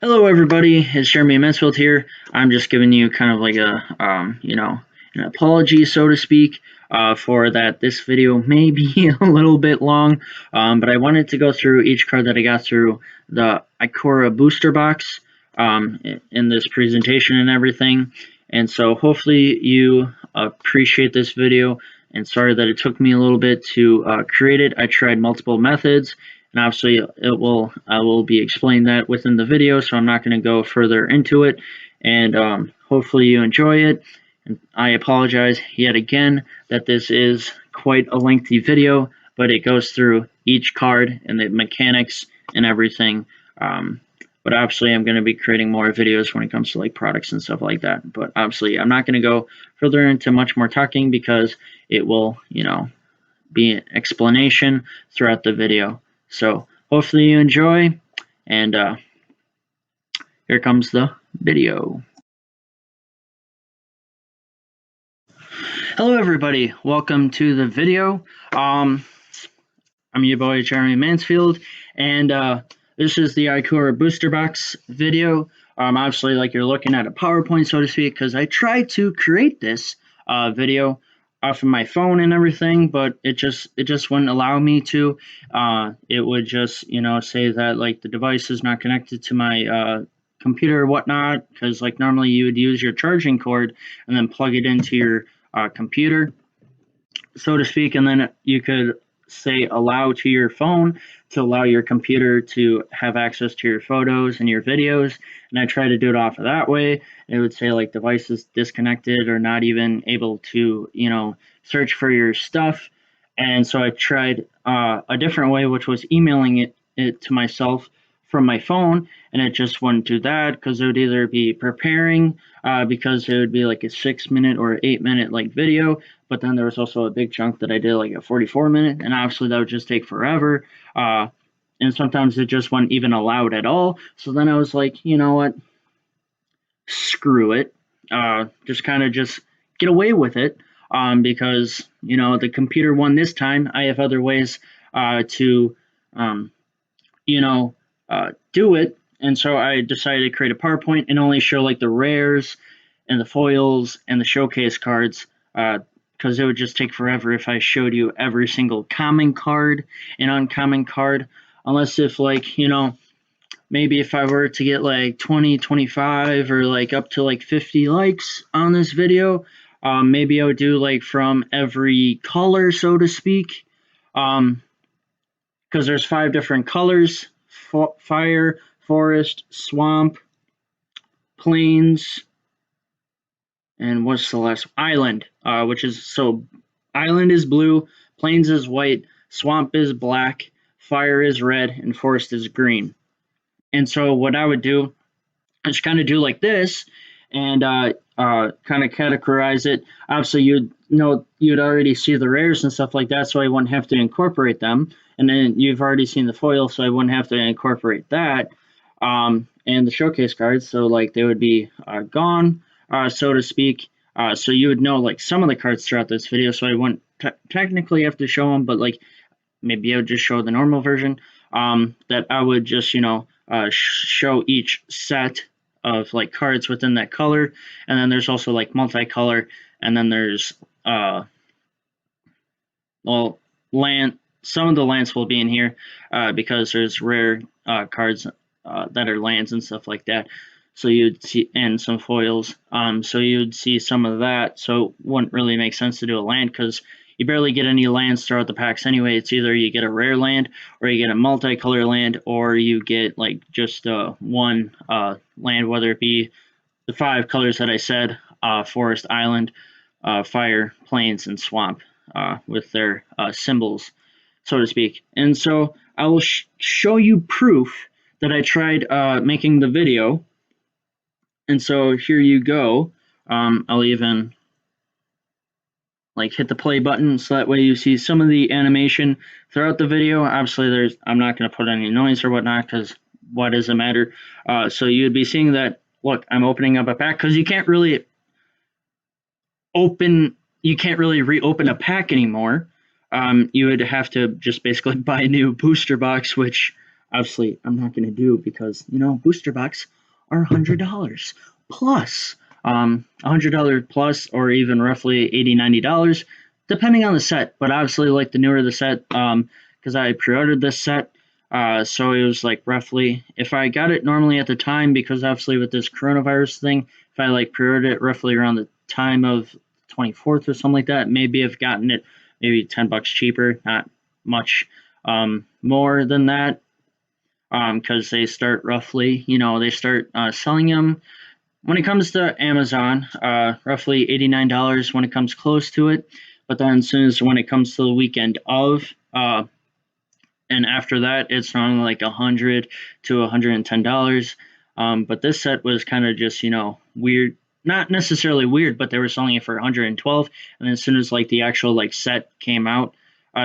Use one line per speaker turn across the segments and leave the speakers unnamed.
Hello, everybody. It's Jeremy Mansfield here. I'm just giving you kind of like an apology, so to speak, for that. This video may be a little bit long, but I wanted to go through each card that I got through the Ikoria booster box in this presentation and everything. And so hopefully you appreciate this video. And sorry that it took me a little bit to create it. I tried multiple methods. And obviously I will be explaining that within the video, so I'm not going to go further into it. And hopefully you enjoy it. And I apologize yet again that this is quite a lengthy video, but it goes through each card and the mechanics and everything. But obviously I'm going to be creating more videos when it comes to like products and stuff like that. But obviously I'm not going to go further into much more talking because it will, be an explanation throughout the video. So hopefully you enjoy, and here comes the video. Hello everybody, welcome to the video. I'm your boy Jeremy Mansfield, and this is the Ikoria booster box video. Obviously, like you're looking at a PowerPoint, so to speak, because I tried to create this video off of my phone and everything, but it just wouldn't allow me to. It would just say that like the device is not connected to my computer or whatnot, because like normally you would use your charging cord and then plug it into your computer, so to speak, and then you could say allow to your phone to allow your computer to have access to your photos and your videos. And I tried to do it off of that way. It would say like devices disconnected or not even able to, search for your stuff. And so I tried a different way, which was emailing it to myself from my phone, and it just wouldn't do that because it would either be preparing because it would be like a 6-minute or 8-minute like video, but then there was also a big chunk that I did like a 44-minute, and obviously that would just take forever, and sometimes it just wasn't even allowed at all. So then I was like, you know what, screw it, just kind of just get away with it, because the computer won this time. I have other ways to do it. And so I decided to create a PowerPoint and only show like the rares and the foils and the showcase cards, because it would just take forever if I showed you every single common card and uncommon card, unless if like, maybe if I were to get like 20, 25 or like up to like 50 likes on this video, maybe I would do like from every color, so to speak, because there's 5 different colors: fire, forest, swamp, plains, and what's the last? Island, which is, so island is blue, plains is white, swamp is black, fire is red, and forest is green. And so what I would do is kind of do like this, and kind of categorize it. Obviously, you'd already see the rares and stuff like that, so I wouldn't have to incorporate them. And then you've already seen the foil, so I wouldn't have to incorporate that. And the showcase cards, so like they would be gone, so to speak. So you would know like some of the cards throughout this video, so I wouldn't technically have to show them, but like maybe I would just show the normal version. That I would just show each set of like cards within that color, and then there's also like multicolor, and then there's land. Some of the lands will be in here because there's rare cards that are lands and stuff like that. So you'd see, and some foils. So you'd see some of that. So it wouldn't really make sense to do a land because you barely get any lands throughout the packs anyway. It's either you get a rare land, or you get a multicolor land, or you get like just one land, whether it be the 5 colors that I said: forest, island, fire, plains, and swamp, with their symbols, so to speak. And so I will show you proof that I tried making the video. And so here you go. I'll even like hit the play button so that way you see some of the animation throughout the video. Obviously I'm not going to put any noise or whatnot because what does it matter? So you'd be seeing that, look, I'm opening up a pack, because you can't really reopen a pack anymore. You would have to just basically buy a new booster box, which obviously I'm not going to do because, booster box are $100 plus, $100 plus, or even roughly $80-$90, depending on the set. But obviously, like the newer the set, because I pre-ordered this set, so it was like roughly, if I got it normally at the time, because obviously with this coronavirus thing, if I like pre-ordered it roughly around the time of 24th or something like that, maybe I've gotten it maybe $10 cheaper, not much more than that, because they start roughly, they start selling them when it comes to Amazon, roughly $89 when it comes close to it. But then as soon as when it comes to the weekend of, and after that, it's normally like $100 to $110. But this set was kind of just, weird. Not necessarily weird, but they were selling it for 112. And then as soon as like the actual like set came out,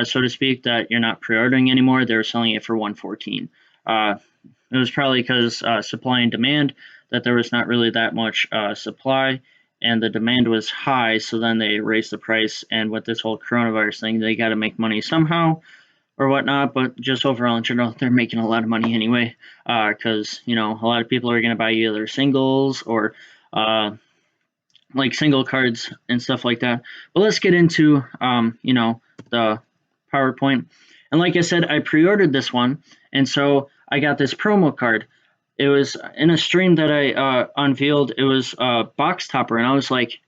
so to speak, that you're not pre-ordering anymore, they were selling it for 114. It was probably because supply and demand, that there was not really that much supply, and the demand was high. So then they raised the price. And with this whole coronavirus thing, they got to make money somehow or whatnot. But just overall in general, they're making a lot of money anyway, because a lot of people are going to buy either singles or like single cards and stuff like that. But let's get into the PowerPoint. And like I said, I pre-ordered this one, and so I got this promo card. It was in a stream that I unveiled. It was a box topper, and I was like,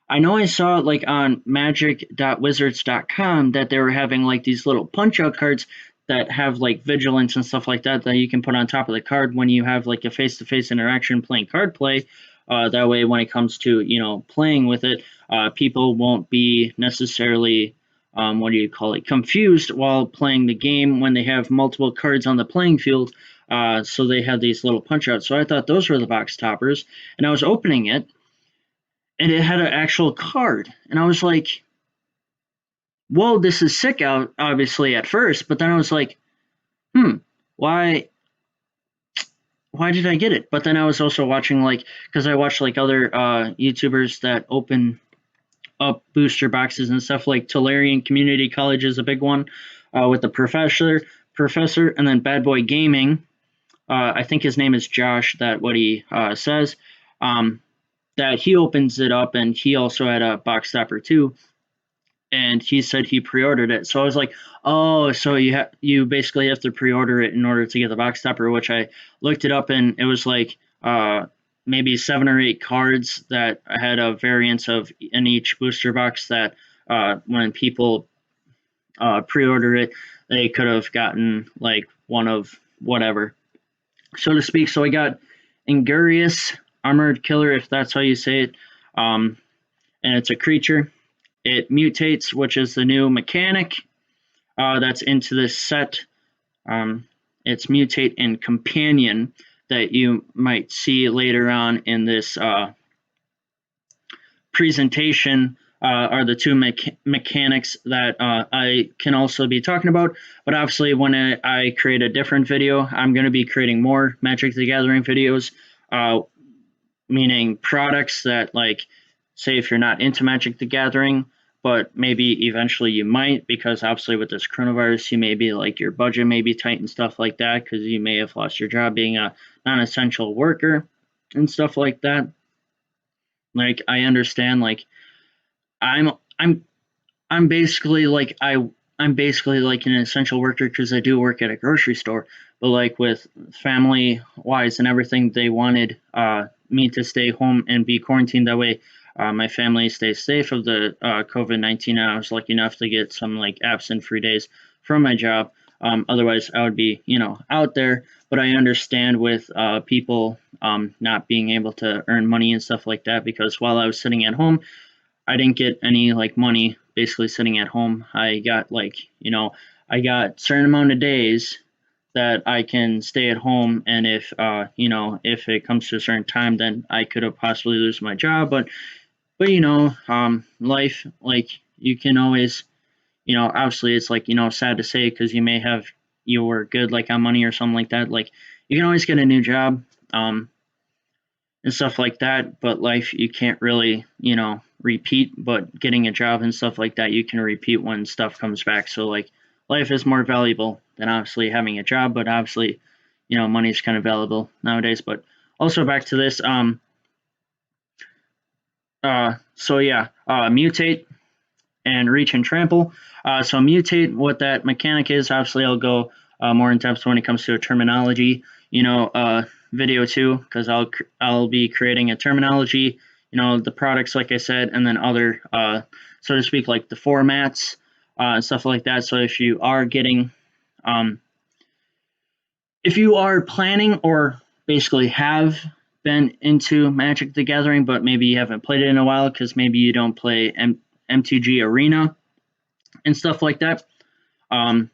I know I saw it like on magic.wizards.com that they were having like these little punch-out cards that have like vigilance and stuff like that you can put on top of the card when you have like a face-to-face interaction playing card play. That way, when it comes to playing with it, people won't be necessarily confused while playing the game when they have multiple cards on the playing field. So they have these little punch outs. So I thought those were the box toppers, and I was opening it, and it had an actual card, and I was like, "Whoa, this is sick!" Out obviously at first, but then I was like, why did I get it? But then I was also watching because I watched like other YouTubers that open up booster boxes and stuff, like Tolarian Community College is a big one, with the professor, and then Bad Boy Gaming. I think his name is Josh. That what he says. That he opens it up, and he also had a box topper too. And he said he pre-ordered it. So I was like, oh, so you basically have to pre-order it in order to get the box topper, which I looked it up, and it was like maybe 7 or 8 cards that had a variance of in each booster box that when people pre-order it, they could have gotten like one of whatever, so to speak. So I got Ingurius Armored Killer, if that's how you say it, and it's a creature. It mutates, which is the new mechanic that's into this set. It's mutate and companion that you might see later on in this presentation are the two mechanics that I can also be talking about. But obviously, when I create a different video, I'm going to be creating more Magic the Gathering videos, meaning products that, like, say if you're not into Magic the Gathering, but maybe eventually you might, because obviously with this coronavirus, you may be like your budget may be tight and stuff like that, because you may have lost your job being a non-essential worker and stuff like that. Like, I understand, like, I'm basically like I'm basically like an essential worker because I do work at a grocery store, but like with family wise and everything, they wanted me to stay home and be quarantined. That way, my family stays safe of the COVID-19. I was lucky enough to get some like absent free days from my job. Otherwise, I would be out there. But I understand with people not being able to earn money and stuff like that, because while I was sitting at home, I didn't get any like money basically sitting at home. I got I got certain amount of days that I can stay at home, and if if it comes to a certain time, then I could have possibly lose my job. But life, like, you can always, obviously it's like, sad to say, because you were good like on money or something like that. Like, you can always get a new job and stuff like that, but life, you can't really repeat. But getting a job and stuff like that, you can repeat when stuff comes back. So like life is more valuable than obviously having a job, but obviously, money is kind of valuable nowadays. But also back to this, so yeah, mutate and reach and trample. So mutate, what that mechanic is, obviously I'll go more in depth when it comes to a terminology, video too, because I'll be creating a terminology, the products like I said, and then other, so to speak, like the formats and stuff like that. So if you are getting, if you are planning or basically have been into Magic the Gathering, but maybe you haven't played it in a while because maybe you don't play MTG Arena and stuff like that, um,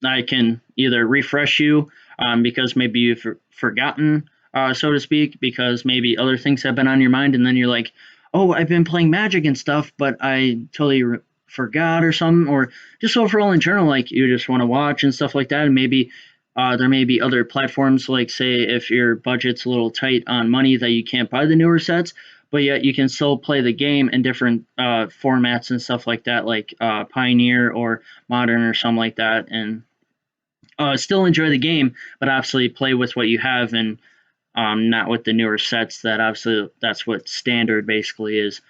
I can either refresh you because maybe you've forgotten, so to speak, because maybe other things have been on your mind, and then you're like, oh, I've been playing Magic and stuff, but I totally forgot or something, or just overall in general, like you just want to watch and stuff like that, and maybe there may be other platforms, like say if your budget's a little tight on money that you can't buy the newer sets, but yet you can still play the game in different formats and stuff like that, like Pioneer or Modern or something like that, and still enjoy the game, but obviously play with what you have and not with the newer sets. That obviously that's what standard basically is.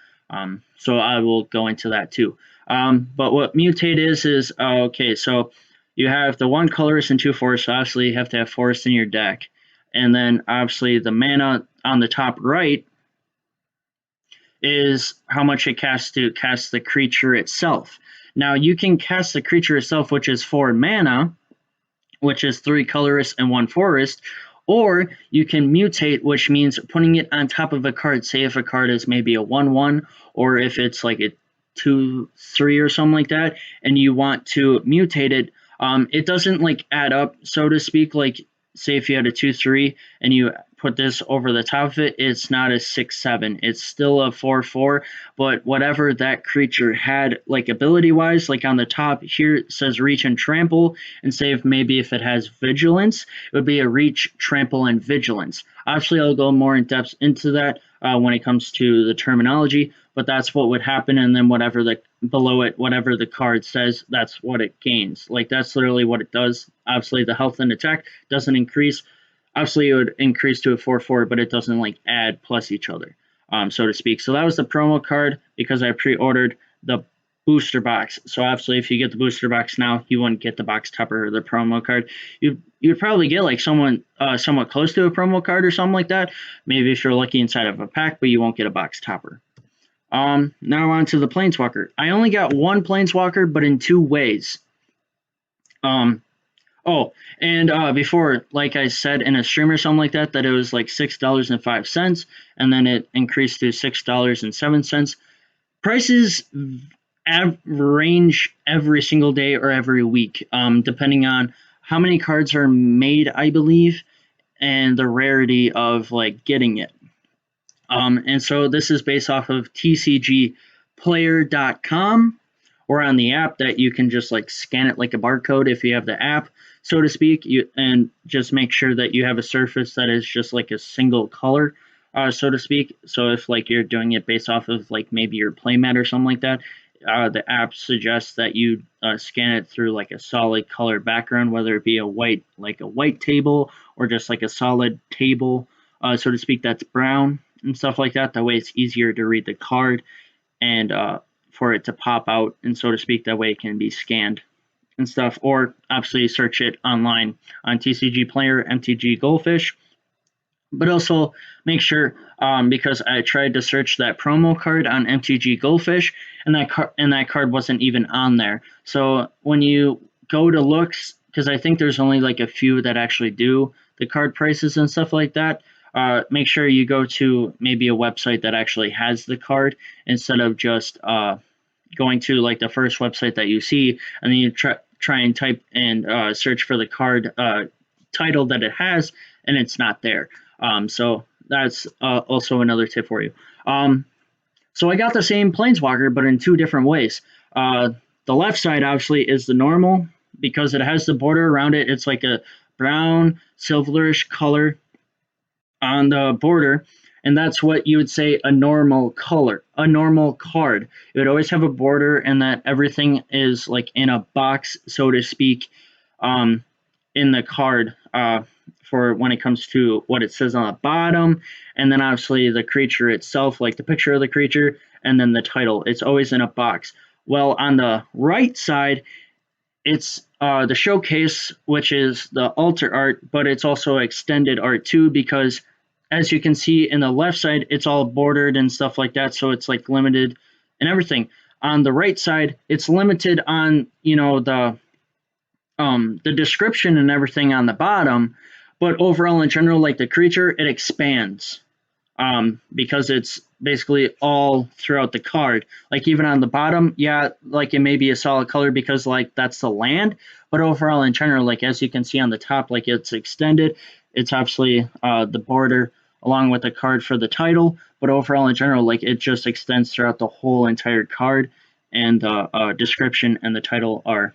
So I will go into that too. But what mutate is okay. So you have the one colorist and two forests. So obviously, you have to have forest in your deck, and then obviously the mana on the top right is how much it casts to cast the creature itself. Now you can cast the creature itself, which is 4 mana, which is 3 colorists and 1 forest, or you can mutate, which means putting it on top of a card. Say if a card is maybe a 1/1, or if it's like a 2/3 or something like that, and you want to mutate it. It doesn't like add up, so to speak. Like say if you had a 2/3 and you put this over the top of it, it's not a 6/7. It's still a 4/4. But whatever that creature had, like ability wise, like on the top here it says reach and trample, and say if maybe if it has vigilance, it would be a reach, trample, and vigilance. Obviously, I'll go more in depth into that when it comes to the terminology, but that's what would happen, and then whatever the below it, whatever the card says, that's what it gains. Like that's literally what it does. Obviously, the health and attack doesn't increase. Obviously, it would increase to a 4/4, but it doesn't like add plus each other, so to speak. So that was the promo card because I pre-ordered the booster box. So obviously, if you get the booster box now, you wouldn't get the box topper or the promo card. You'd probably get like someone somewhat close to a promo card or something like that. Maybe if you're lucky inside of a pack, but you won't get a box topper. Now on to the Planeswalker. I only got one Planeswalker, but in 2 ways. Oh, and before, like I said in a stream or something like that, that it was like $6.05, and then it increased to $6.07. Prices range every single day or every week, depending on how many cards are made, I believe, and the rarity of like getting it. And so this is based off of tcgplayer.com, or on the app that you can just like scan it like a barcode if you have the app, so to speak, and just make sure that you have a surface that is just like a single color, so to speak. So if like you're doing it based off of like maybe your playmat or something like that, the app suggests that you scan it through like a solid color background, whether it be a white table or just like a solid table, so to speak, that's brown and stuff like that. That way it's easier to read the card and for it to pop out, and so to speak, that way it can be scanned and stuff. Or obviously search it online on TCG Player, MTG Goldfish. But also make sure, because I tried to search that promo card on MTG Goldfish, and that card wasn't even on there. So when you go to looks, because I think there's only like a few that actually do the card prices and stuff like that, make sure you go to maybe a website that actually has the card instead of just going to like the first website that you see, and then you try and type and search for the card title that it has, and it's not there. So that's also another tip for you. So I got the same Planeswalker, but in 2 different ways. The left side obviously is the normal because it has the border around it. It's like a brown, silverish color on the border, and that's what you would say a normal color, a normal card. It would always have a border, and that everything is like in a box, so to speak, um, in the card for when it comes to what it says on the bottom, and then obviously the creature itself, like the picture of the creature, and then the title. It's always in a box. Well, on the right side, it's the showcase, which is the altar art, but it's also extended art too, because as you can see in the left side, it's all bordered and stuff like that, so it's like limited and everything. On the right side, it's limited on the description and everything on the bottom, but overall in general, like the creature, it expands because it's basically all throughout the card. Like even on the bottom, yeah, like it may be a solid color because like that's the land, but overall in general, like as you can see on the top, like it's extended. It's obviously the border along with the card for the title, but overall in general, like it just extends throughout the whole entire card, and the description and the title are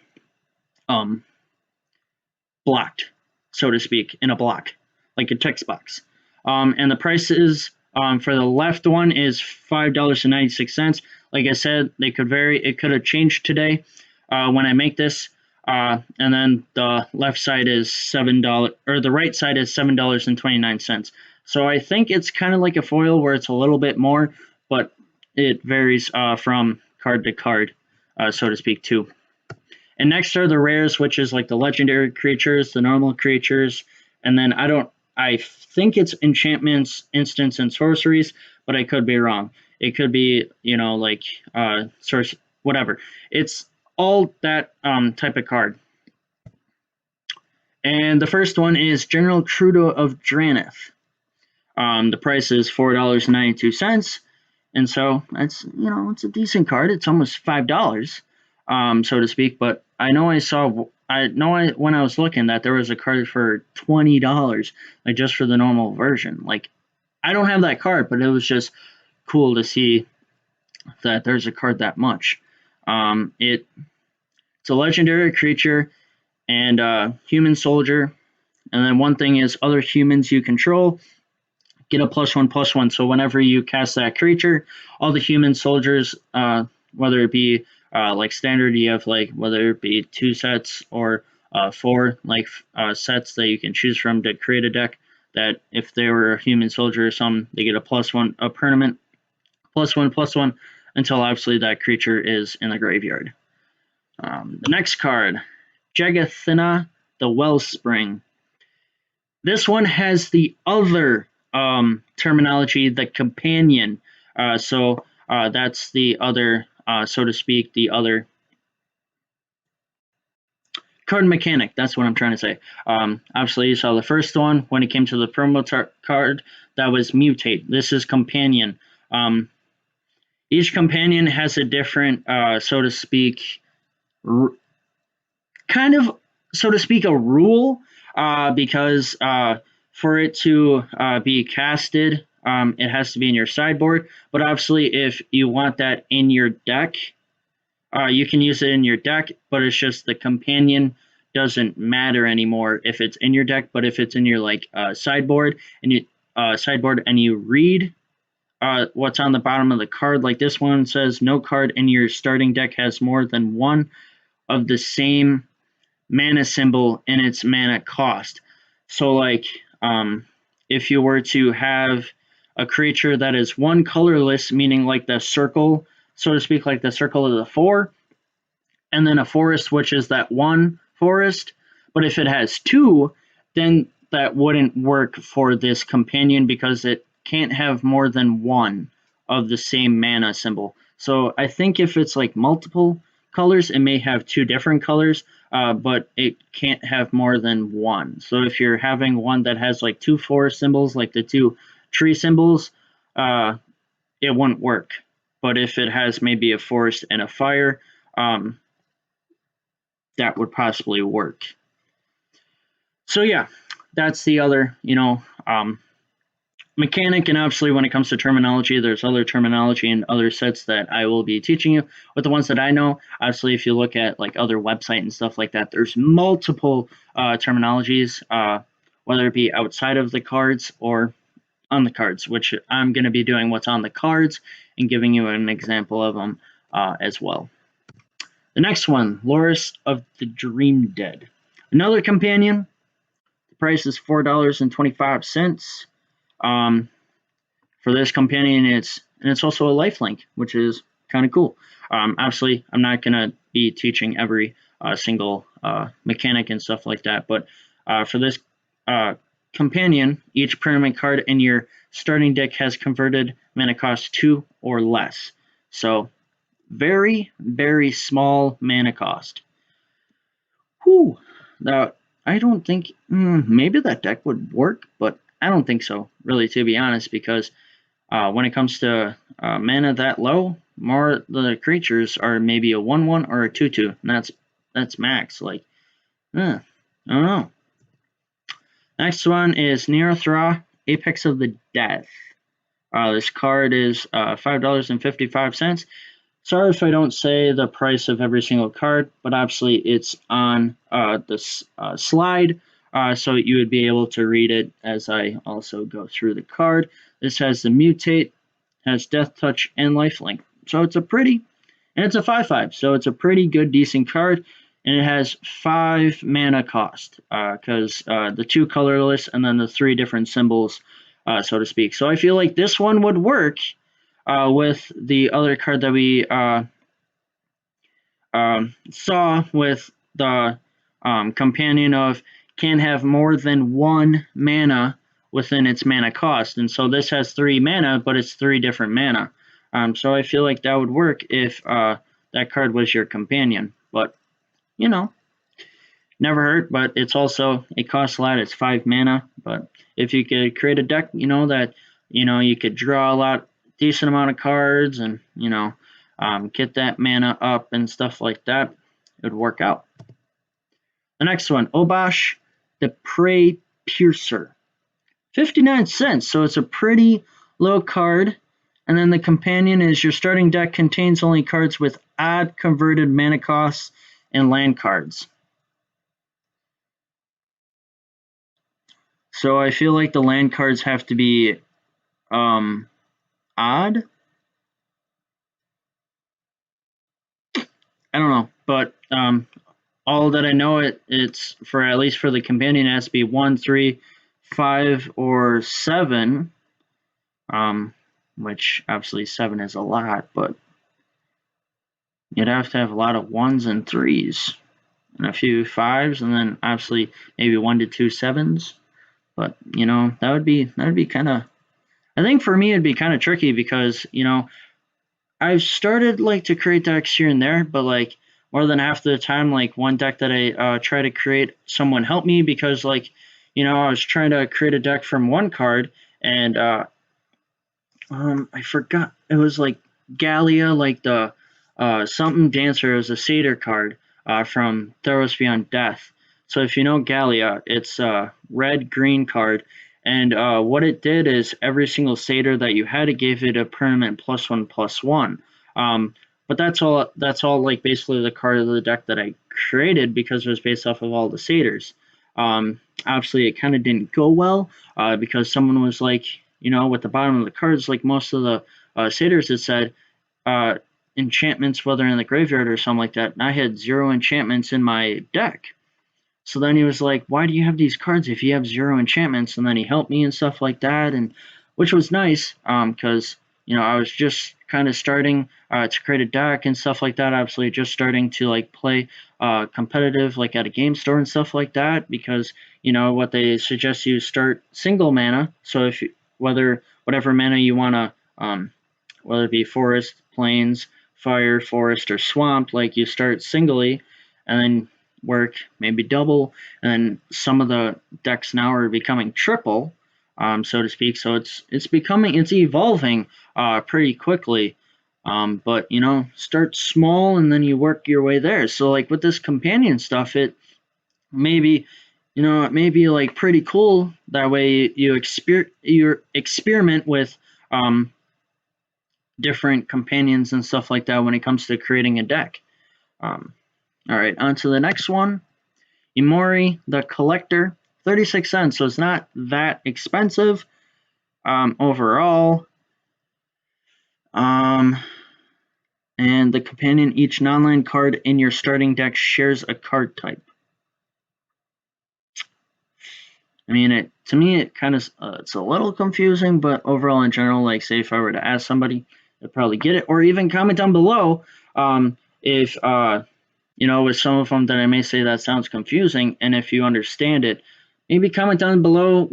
um, blocked, so to speak, in a block, like a text box. And the prices for the left one is $5.96. Like I said, they could vary. It could have changed today when I make this. And then the left side is $7, or the right side is $7.29. So I think it's kind of like a foil where it's a little bit more, but it varies from card to card, so to speak, too. And next are the rares, which is like the legendary creatures, the normal creatures, and then I think it's enchantments, instants, and sorceries, but I could be wrong. It could be, like source, whatever. It's all that type of card. And the first one is General Trudeau of Drannith. The price is $4.92. And so that's, it's a decent card. It's almost $5, so to speak. But I know when I was looking that there was a card for $20, like just for the normal version. Like, I don't have that card, but it was just cool to see that there's a card that much. It's a legendary creature and human soldier. And then one thing is other humans you control get a +1/+1. So whenever you cast that creature, all the human soldiers, whether it be like standard, you have like whether it be 2 sets or 4 like sets that you can choose from to create a deck. That if they were a human soldier or something, they get a +1, a permanent +1/+1 until obviously that creature is in the graveyard. The next card, Jagathina, the Wellspring. This one has the other terminology, the companion. So that's the other, so to speak, the other card mechanic. That's what I'm trying to say. Obviously, you saw the first one when it came to the promo card. That was mutate. This is companion. Each companion has a different, so to speak, kind of, so to speak, a rule, because for it to be casted, it has to be in your sideboard. But obviously, if you want that in your deck, you can use it in your deck, but it's just the companion doesn't matter anymore if it's in your deck. But if it's in your sideboard and you read what's on the bottom of the card, like this one says, no card in your starting deck has more than one of the same mana symbol in its mana cost. So like if you were to have a creature that is one colorless, meaning like the circle, so to speak, like the circle of the 4, and then a forest, which is that one forest, but if it has 2, then that wouldn't work for this companion because it can't have more than one of the same mana symbol. So I think if it's like multiple colors, it may have 2 different colors, but it can't have more than one. So if you're having one that has like 2 forest symbols, like the 2 tree symbols, it wouldn't work. But if it has maybe a forest and a fire, that would possibly work. So yeah, that's the other, mechanic. And obviously when it comes to terminology, there's other terminology in other sets that I will be teaching you. But the ones that I know, obviously if you look at like other website and stuff like that, there's multiple terminologies, whether it be outside of the cards or on the cards, which I'm going to be doing what's on the cards and giving you an example of them as well. The next one, Loris of the Dream Dead. Another companion. The price is $4.25. For this companion, it's also a lifelink, which is kind of cool. Obviously, I'm not going to be teaching every single mechanic and stuff like that, but for this companion, each permanent card in your starting deck has converted mana cost 2 or less. So very, very small mana cost. Whew. Now, I don't think, maybe that deck would work, but I don't think so, really, to be honest, because when it comes to mana that low, more the creatures are maybe a 1/1 or a 2/2, and that's max. Like, I don't know. Next one is Neothra, Apex of the Death. This card is $5.55. Sorry if I don't say the price of every single card, but obviously it's on the slide, so you would be able to read it as I also go through the card. This has the Mutate, has Death Touch, and Lifelink. So it's a 5/5, so it's a pretty good, decent card, and it has 5 mana cost, because the 2 colorless and then the 3 different symbols, so to speak. So I feel like this one would work with the other card that we saw with the companion of can have more than 1 mana within its mana cost. And so this has 3 mana, but it's 3 different mana. So I feel like that would work if that card was your companion. But, never hurt, but it costs a lot. It's 5 mana. But if you could create a deck, that, you could draw decent amount of cards and, get that mana up and stuff like that, it would work out. The next one, Obosh, the Prey Piercer. 59 cents, so it's a pretty low card. And then the companion is your starting deck contains only cards with odd converted mana costs and land cards. So I feel like the land cards have to be odd. I don't know, but all that I know, it's for at least for the companion, it has to be 1, 3, 5, or 7. Which obviously 7 is a lot, but you'd have to have a lot of 1s and 3s and a few 5s, and then obviously maybe 1 to 2 7s. But that would be kind of. I think for me it'd be kind of tricky because I've started to create decks here and there, but more than half the time, one deck that I try to create, someone helped me because I was trying to create a deck from one card and I forgot, it was Gallia, the something dancer is a satyr card from Theros Beyond Death. So if you know Gallia, it's a red-green card, and what it did is every single satyr that you had, it gave it a permanent +1/+1. But that's all basically the card of the deck that I created because it was based off of all the satyrs. Obviously it kind of didn't go well because someone was with the bottom of the cards, most of the satyrs, it said enchantments, whether in the graveyard or something like that, and I had 0 enchantments in my deck. So then he was like, why do you have these cards if you have 0 enchantments? And then he helped me and stuff like that, and which was nice because I was just kind of starting to create a deck and stuff like that, obviously just starting to play competitive at a game store and stuff like that, because what they suggest you start single mana. So if whatever mana you want to whether it be forest, plains, fire, forest, or swamp, you start singly and then work maybe double, and then some of the decks now are becoming triple, so to speak. So it's evolving pretty quickly, but start small and then you work your way there. So with this companion stuff, it maybe it may be pretty cool that way. You experiment with different companions and stuff like that when it comes to creating a deck. All right, on to the next one. Imori, the Collector, 36 cents, so it's not that expensive. overall. And the companion, each non-land card in your starting deck shares a card type. I mean, to me, it kind of it's a little confusing, but overall, in general, like say if I were to ask somebody, they'd probably get it, or even comment down below if with some of them that I may say that sounds confusing, and if you understand it, maybe comment down below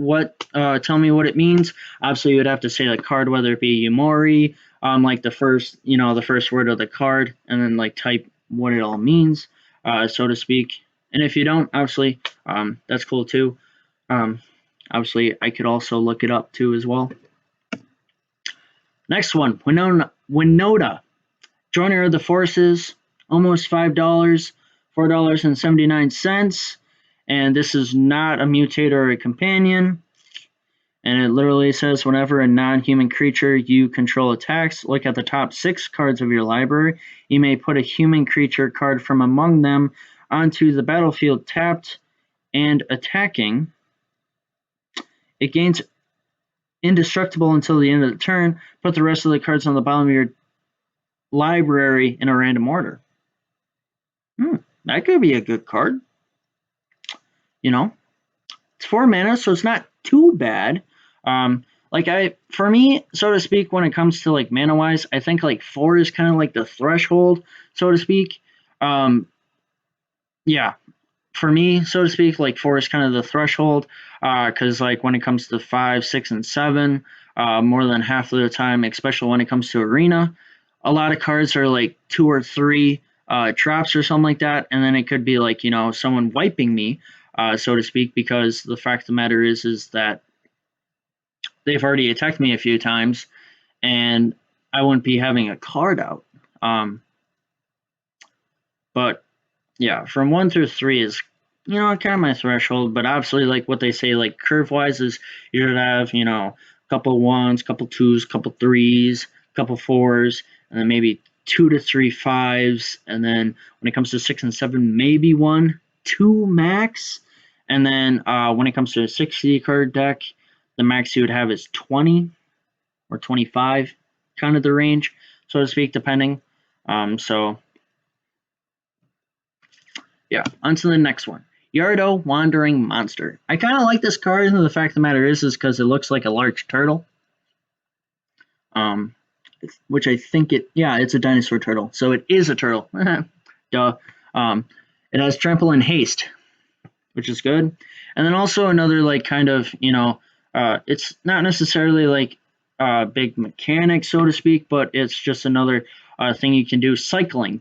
tell me what it means. Obviously, you would have to say the card, whether it be Yumori, like the first word of the card, and then like type what it all means, so to speak. And if you don't, obviously, that's cool too. Obviously, I could also look it up too as well. Next one, Winota, Joiner of the Forces, almost $5, $4.79. And this is not a mutator or a companion. And it literally says whenever a non-human creature you control attacks, look at the top 6 cards of your library. You may put a human creature card from among them onto the battlefield tapped and attacking. It gains indestructible until the end of the turn. Put the rest of the cards on the bottom of your library in a random order. That could be a good card. It's 4 mana, so it's not too bad. For me, so to speak, when it comes to like mana wise, I think like 4 is kind of like the threshold, so to speak. For me, so to speak, like 4 is kind of the threshold, because like when it comes to 5, 6, and 7, more than half of the time, especially when it comes to arena, a lot of cards are like 2 or 3 drops or something like that, and then it could be like someone wiping me, so to speak, because the fact of the matter is that they've already attacked me a few times, and I wouldn't be having a card out. But yeah, from 1 through 3 is kind of my threshold. But obviously, like what they say, like curve wise, is you should have a couple 1s, couple 2s, couple 3s, couple 4s, and then maybe 2 to 3 5s, and then when it comes to 6 and 7, maybe 1, 2 max. And then when it comes to a 60 card deck, the max you would have is 20 or 25, kind of the range, so to speak, depending. So yeah, on to the next one. Yardo, Wandering Monster. I kind of like this card, and the fact of the matter is because it looks like a large turtle. Which I think it's a dinosaur turtle, so it is a turtle. Duh. It has trample and haste, which is good. And then also another like kind of it's not necessarily like big mechanic, so to speak, but it's just another thing you can do, cycling.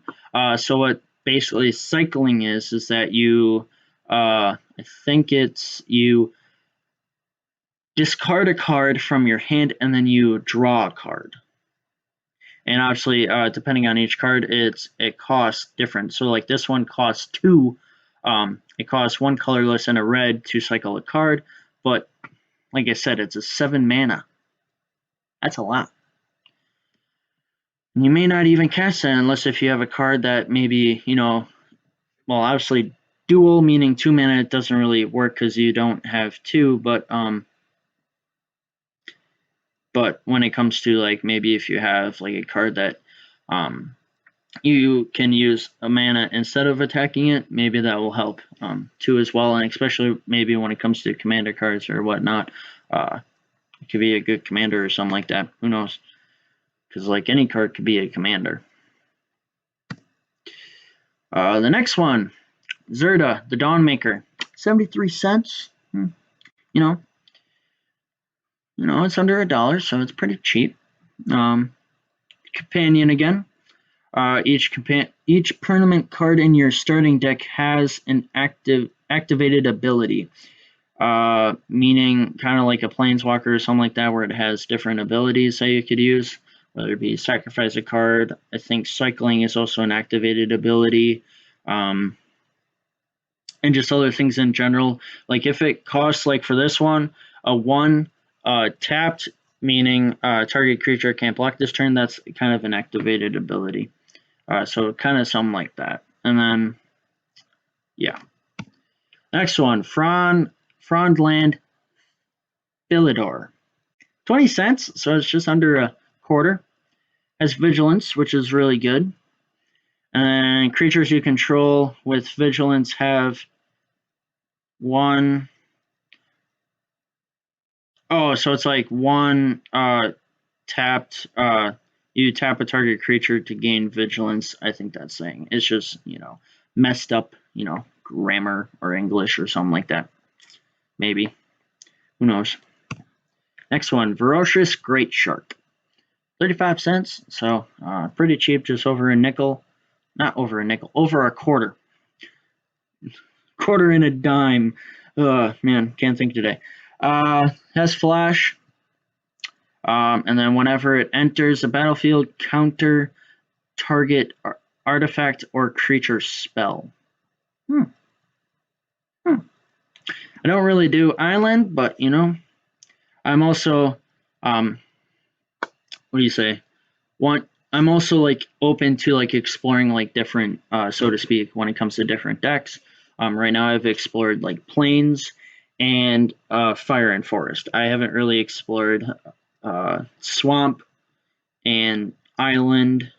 So what basically cycling is that you I think it's you discard a card from your hand and then you draw a card. And obviously, depending on each card, it costs different. So like this one costs 2. It costs 1 colorless and a red to cycle a card. But like I said, it's a 7 mana. That's a lot. And you may not even cast that unless if you have a card that maybe, obviously dual, meaning 2 mana, it doesn't really work because you don't have 2. But when it comes to like maybe if you have like a card that you can use a mana instead of attacking it, maybe that will help too as well. And especially maybe when it comes to commander cards or whatnot, it could be a good commander or something like that. Who knows? Because like any card could be a commander. The next one, Zerda, the Dawnmaker, 73 cents. It's under $1, so it's pretty cheap. Companion again. Each permanent card in your starting deck has an activated ability, meaning kind of like a planeswalker or something like that, where it has different abilities that you could use, whether it be sacrifice a card. I think cycling is also an activated ability, and just other things in general. Like if it costs, like for this one, a 1 tapped, meaning target creature can't block this turn, that's kind of an activated ability. So kind of something like that. And then, yeah. Next one, Frondland Philidor. 20 cents, so it's just under a quarter. Has vigilance, which is really good. And creatures you control with vigilance have one. Oh, so it's like one tapped. You tap a target creature to gain vigilance. I think that's saying it's just messed up grammar or English or something like that. Maybe, who knows. Next one, Ferocious Great Shark. 35 cents, so pretty cheap, just over a nickel. Not over a nickel, over a quarter. Quarter and a dime. Man, can't think today. Has flash. And then whenever it enters the battlefield, counter target artifact or creature spell. I don't really do island, but I'm also what do you say? I'm also like open to like exploring like different, so to speak, when it comes to different decks. Right now I've explored like plains and fire and forest. I haven't really explored swamp and island,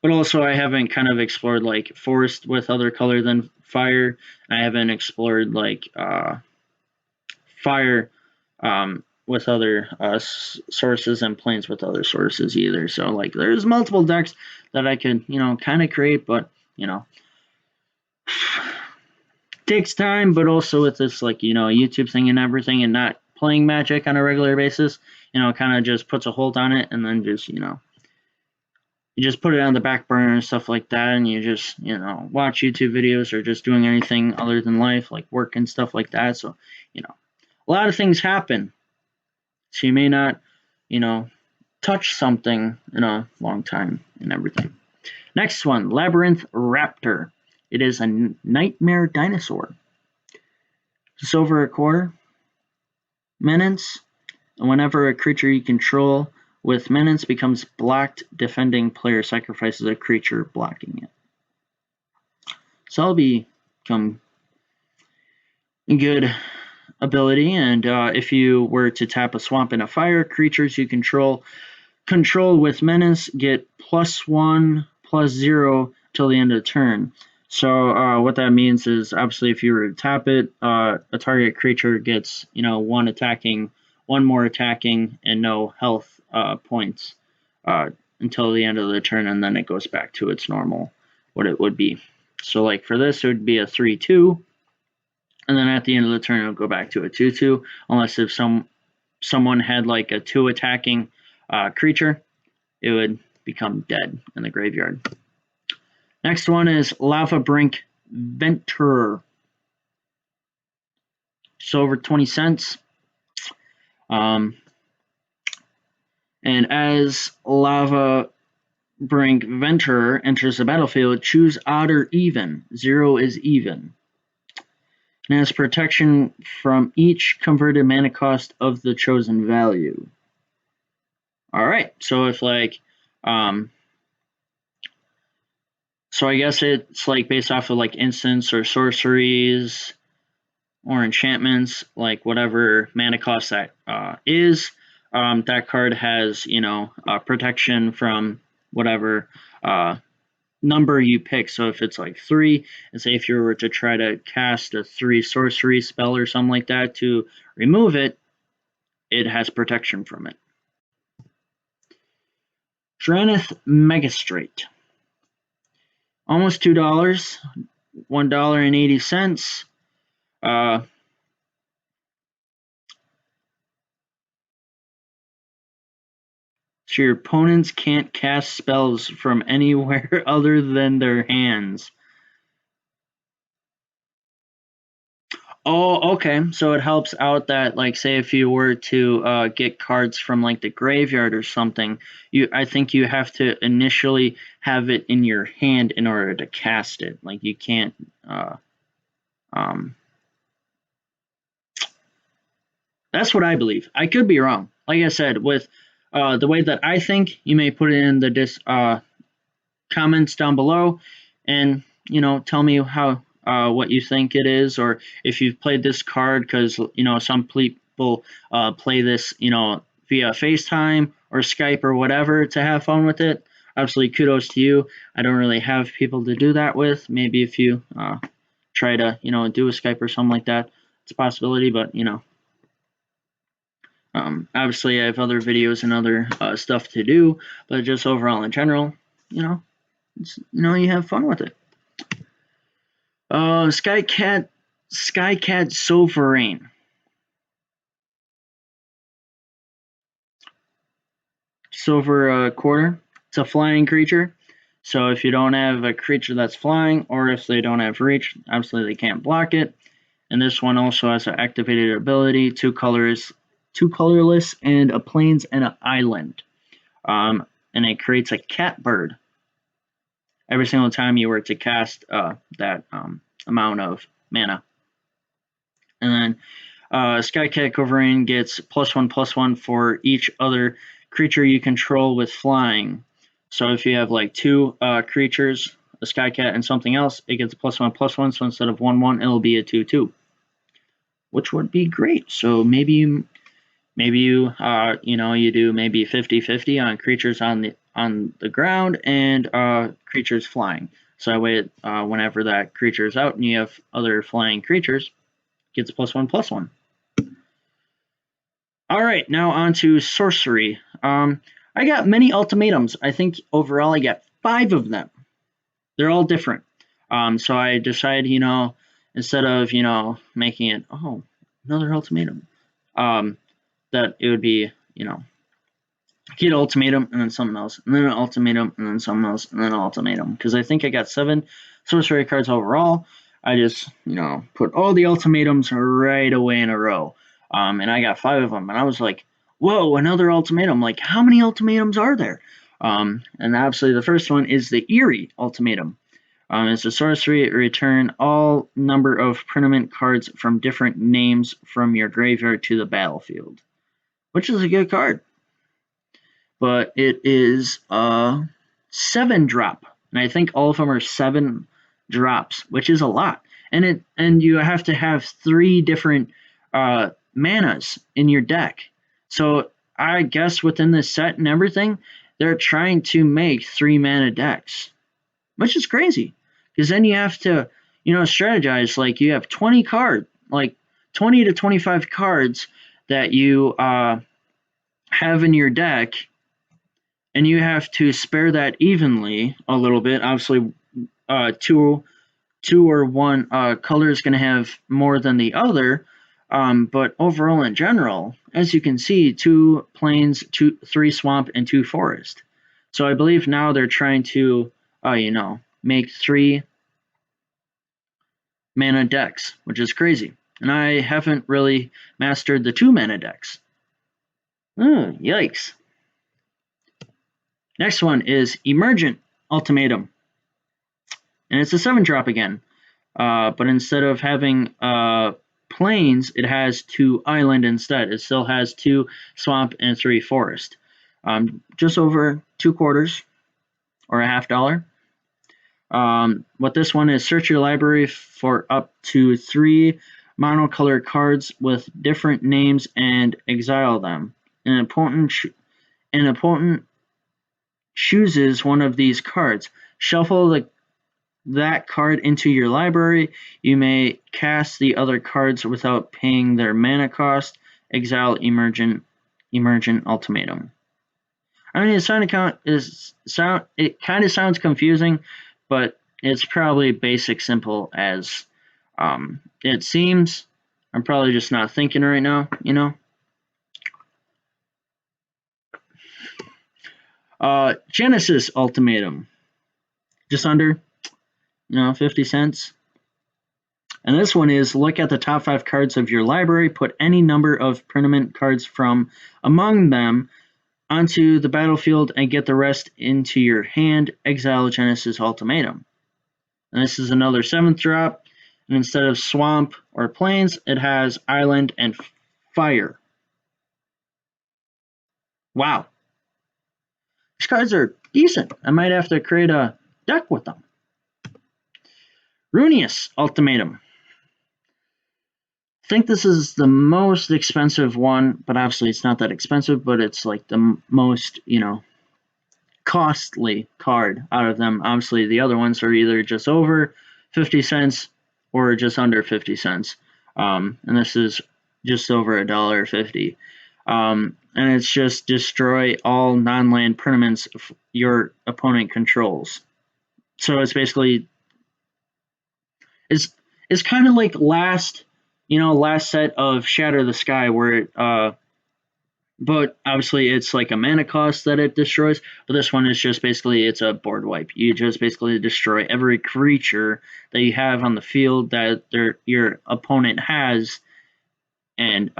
but also I haven't kind of explored like forest with other color than fire. I haven't explored like fire with other sources and planes with other sources either. So like there's multiple decks that I could kind of create, but takes time. But also with this like YouTube thing and everything, and not playing Magic on a regular basis, kind of just puts a hold on it, and then just you just put it on the back burner and stuff like that, and you just watch YouTube videos or just doing anything other than life, like work and stuff like that. So a lot of things happen. So you may not, touch something in a long time and everything. Next one, Labyrinth Raptor. It is a nightmare dinosaur. Just over a quarter. Menace. And whenever a creature you control with Menace becomes blocked, defending player sacrifices a creature blocking it. So that'll become good ability, and if you were to tap a swamp and a fire, creatures you control with Menace get +1/+0 till the end of the turn. So what that means is obviously if you were to tap it, a target creature gets one attacking, one more attacking, and no health points until the end of the turn, and then it goes back to its normal what it would be. So like for this, it would be a 3/2. And then at the end of the turn, it'll go back to a 2/2, unless if someone had like a 2 attacking creature, it would become dead in the graveyard. Next one is Lava Brink Venturer. Just over 20 cents. And as Lava Brink Venturer enters the battlefield, choose odd or even. 0 is even. And has protection from each converted mana cost of the chosen value. All right, so if like, so I guess it's like based off of like instants or sorceries or enchantments, like whatever mana cost that is, that card has protection from whatever number you pick. So if it's like 3, and say if you were to try to cast a 3 sorcery spell or something like that to remove it, it has protection from it. Dranith Magistrate. Almost $2, $1.80. So your opponents can't cast spells from anywhere other than their hands. Oh, okay. So it helps out that, like, say if you were to get cards from like the graveyard or something, I think you have to initially have it in your hand in order to cast it. Like you can't. That's what I believe. I could be wrong. Like I said, with the way that I think, you may put it in the comments down below, and tell me how what you think it is, or if you've played this card, because some people play this, via FaceTime or Skype or whatever to have fun with it. Absolutely kudos to you. I don't really have people to do that with. Maybe if you try to, do a Skype or something like that, it's a possibility, but, obviously I have other videos and other stuff to do, but just overall in general, you have fun with it. Skycat Sovereign. Silver quarter. It's a flying creature. So if you don't have a creature that's flying, or if they don't have reach, obviously they can't block it. And this one also has an activated ability, two colorless, and a plains and an island. And it creates a cat bird every single time you were to cast that amount of mana. And then Skycat Sovereign gets +1/+1 for each other creature you control with flying. So if you have like two creatures, a Skycat and something else, it gets +1/+1. So instead of 1/1, it'll be a 2/2, which would be great. So maybe you do maybe 50-50 on creatures on the ground and creatures flying. So that way, whenever that creature is out and you have other flying creatures, it gets +1/+1. All right, now on to sorcery. I got many ultimatums. I think overall I got 5 of them. They're all different. So I decided, instead of, making it, another ultimatum, that it would be, get an ultimatum and then something else, and then an ultimatum and then something else, and then an ultimatum. Because I think I got 7 sorcery cards overall. I just, put all the ultimatums right away in a row. And I got 5 of them, and I was like, whoa, another ultimatum. Like, how many ultimatums are there? And obviously the first one is the Eerie ultimatum. It's a sorcery, return all number of permanent cards from different names from your graveyard to the battlefield, which is a good card. But it is a 7-drop, and I think all of them are 7 drops, which is a lot. And you have to have 3 different manas in your deck. So I guess within this set and everything, they're trying to make 3 mana decks, which is crazy. Because then you have to, strategize. Like you have 20 to 25 cards that you have in your deck, and you have to spare that evenly a little bit. Obviously, two or one color is going to have more than the other. But overall, in general, as you can see, 2 plains, 3 swamp, and 2 forest. So I believe now they're trying to, make 3 mana decks, which is crazy. And I haven't really mastered the 2 mana decks. Yikes. Next one is Emergent Ultimatum. And it's a 7-drop again. But instead of having plains, it has 2 island instead. It still has 2 swamp and 3 forest. Just over 2 quarters or a $50. What this one is, search your library for up to 3 monocolored cards with different names and exile them. An opponent chooses one of these cards. Shuffle that card into your library. You may cast the other cards without paying their mana cost. Exile Emergent Ultimatum. I mean, it kind of sounds confusing, but it's probably basic simple as it seems. I'm probably just not thinking right now, Genesis Ultimatum. Just under, 50 cents. And this one is, look at the top 5 cards of your library, put any number of permanent cards from among them onto the battlefield, and get the rest into your hand. Exile Genesis Ultimatum. And this is another 7th drop, and instead of swamp or plains, it has island and fire. Wow. These cards are decent. I might have to create a deck with them. Runeous Ultimatum. think this is the most expensive one, but obviously it's not that expensive, but it's like the most, costly card out of them. Obviously, the other ones are either just over 50 cents or just under 50 cents. And this is just over $1.50. And it's just destroy all non-land permanents your opponent controls. So it's basically it's it's kind of like last set of Shatter the Sky where it but obviously it's like a mana cost that it destroys. But this one is just basically it's a board wipe. You just basically destroy every creature that you have on the field that your opponent has, and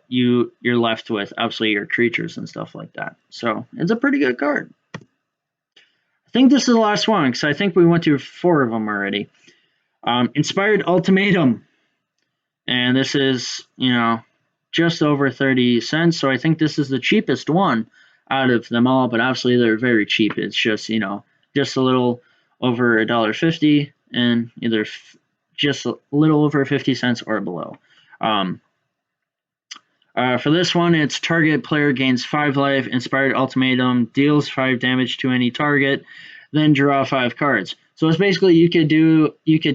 you're left with obviously your creatures and stuff like that. So it's a pretty good card. I think this is the last one because I think we went through 4 of them already. Inspired Ultimatum, and this is just over 30 cents. So I think this is the cheapest one out of them all, but obviously they're very cheap. It's just, just a little over $1.50 and either just a little over 50 cents or below. For this one, it's target player gains 5 life, Inspired Ultimatum, deals 5 damage to any target, then draw 5 cards. So it's basically you could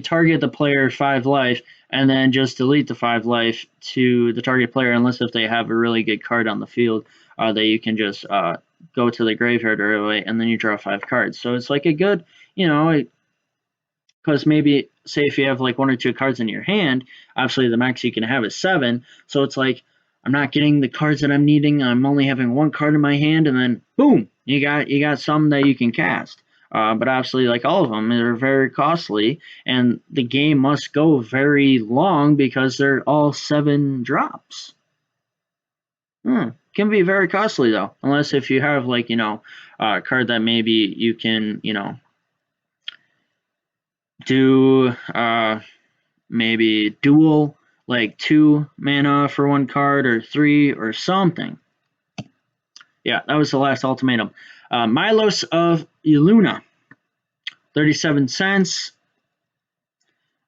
target the player 5 life and then just delete the 5 life to the target player unless if they have a really good card on the field that you can just go to the graveyard right away and then you draw 5 cards. So it's like a good, because maybe say if you have like 1 or 2 cards in your hand, obviously the max you can have is 7. So it's like I'm not getting the cards that I'm needing. I'm only having 1 card in my hand, and then boom, you got some that you can cast. But obviously, like all of them, they're very costly, and the game must go very long because they're all 7 drops. Can be very costly though, unless if you have like a card that maybe you can do maybe dual like 2 mana for 1 card or 3 or something. Yeah, that was the last ultimatum. Milos of Iluna, 37 cents.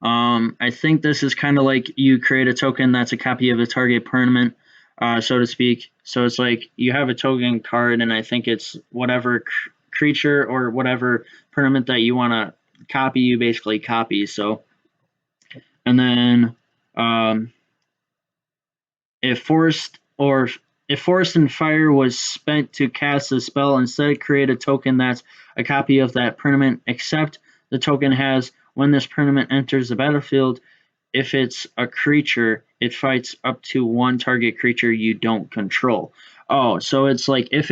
I think this is kind of like you create a token that's a copy of a target permanent, so to speak. So it's like you have a token card, and I think it's whatever creature or whatever permanent that you want to copy, you basically copy. So, and then if Forest and Fire was spent to cast a spell, instead create a token that's a copy of that permanent, except the token has, when this permanent enters the battlefield, if it's a creature, it fights up to 1 target creature you don't control. Oh, so it's like if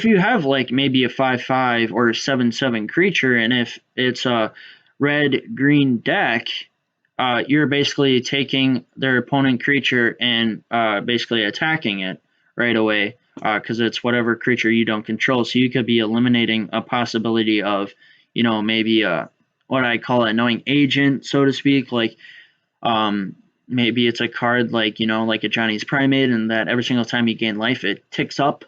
you have like maybe a 5/5 or a 7/7 creature, and if it's a red-green deck, you're basically taking their opponent creature and basically attacking it right away because it's whatever creature you don't control. So you could be eliminating a possibility of, maybe what I call an annoying agent, so to speak. Like maybe it's a card like, like a Johnny's Primate, and that every single time you gain life, it ticks up,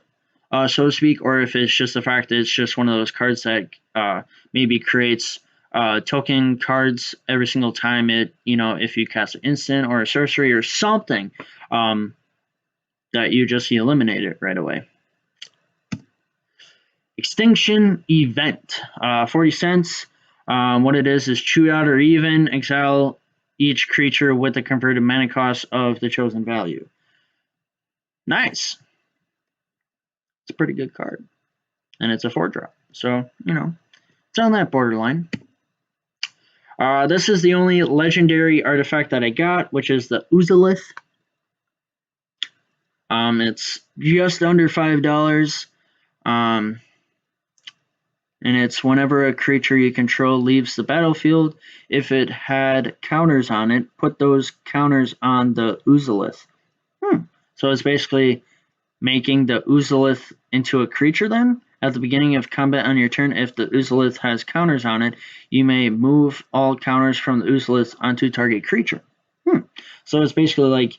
so to speak. Or if it's just the fact that it's just one of those cards that maybe creates token cards every single time it, if you cast an instant or a sorcery or something, that you just eliminate it right away. Extinction Event, 40 cents. What it is Chew Out or Even, exile each creature with the converted mana cost of the chosen value. Nice. It's a pretty good card. And it's a 4-drop. So, it's on that borderline. This is the only legendary artifact that I got, which is the Uzalith. It's just under $5. And it's whenever a creature you control leaves the battlefield, if it had counters on it, put those counters on the Uzalith. So it's basically making the Uzalith into a creature then. At the beginning of combat on your turn, if the Uzalith has counters on it, you may move all counters from the Uzalith onto target creature. So it's basically like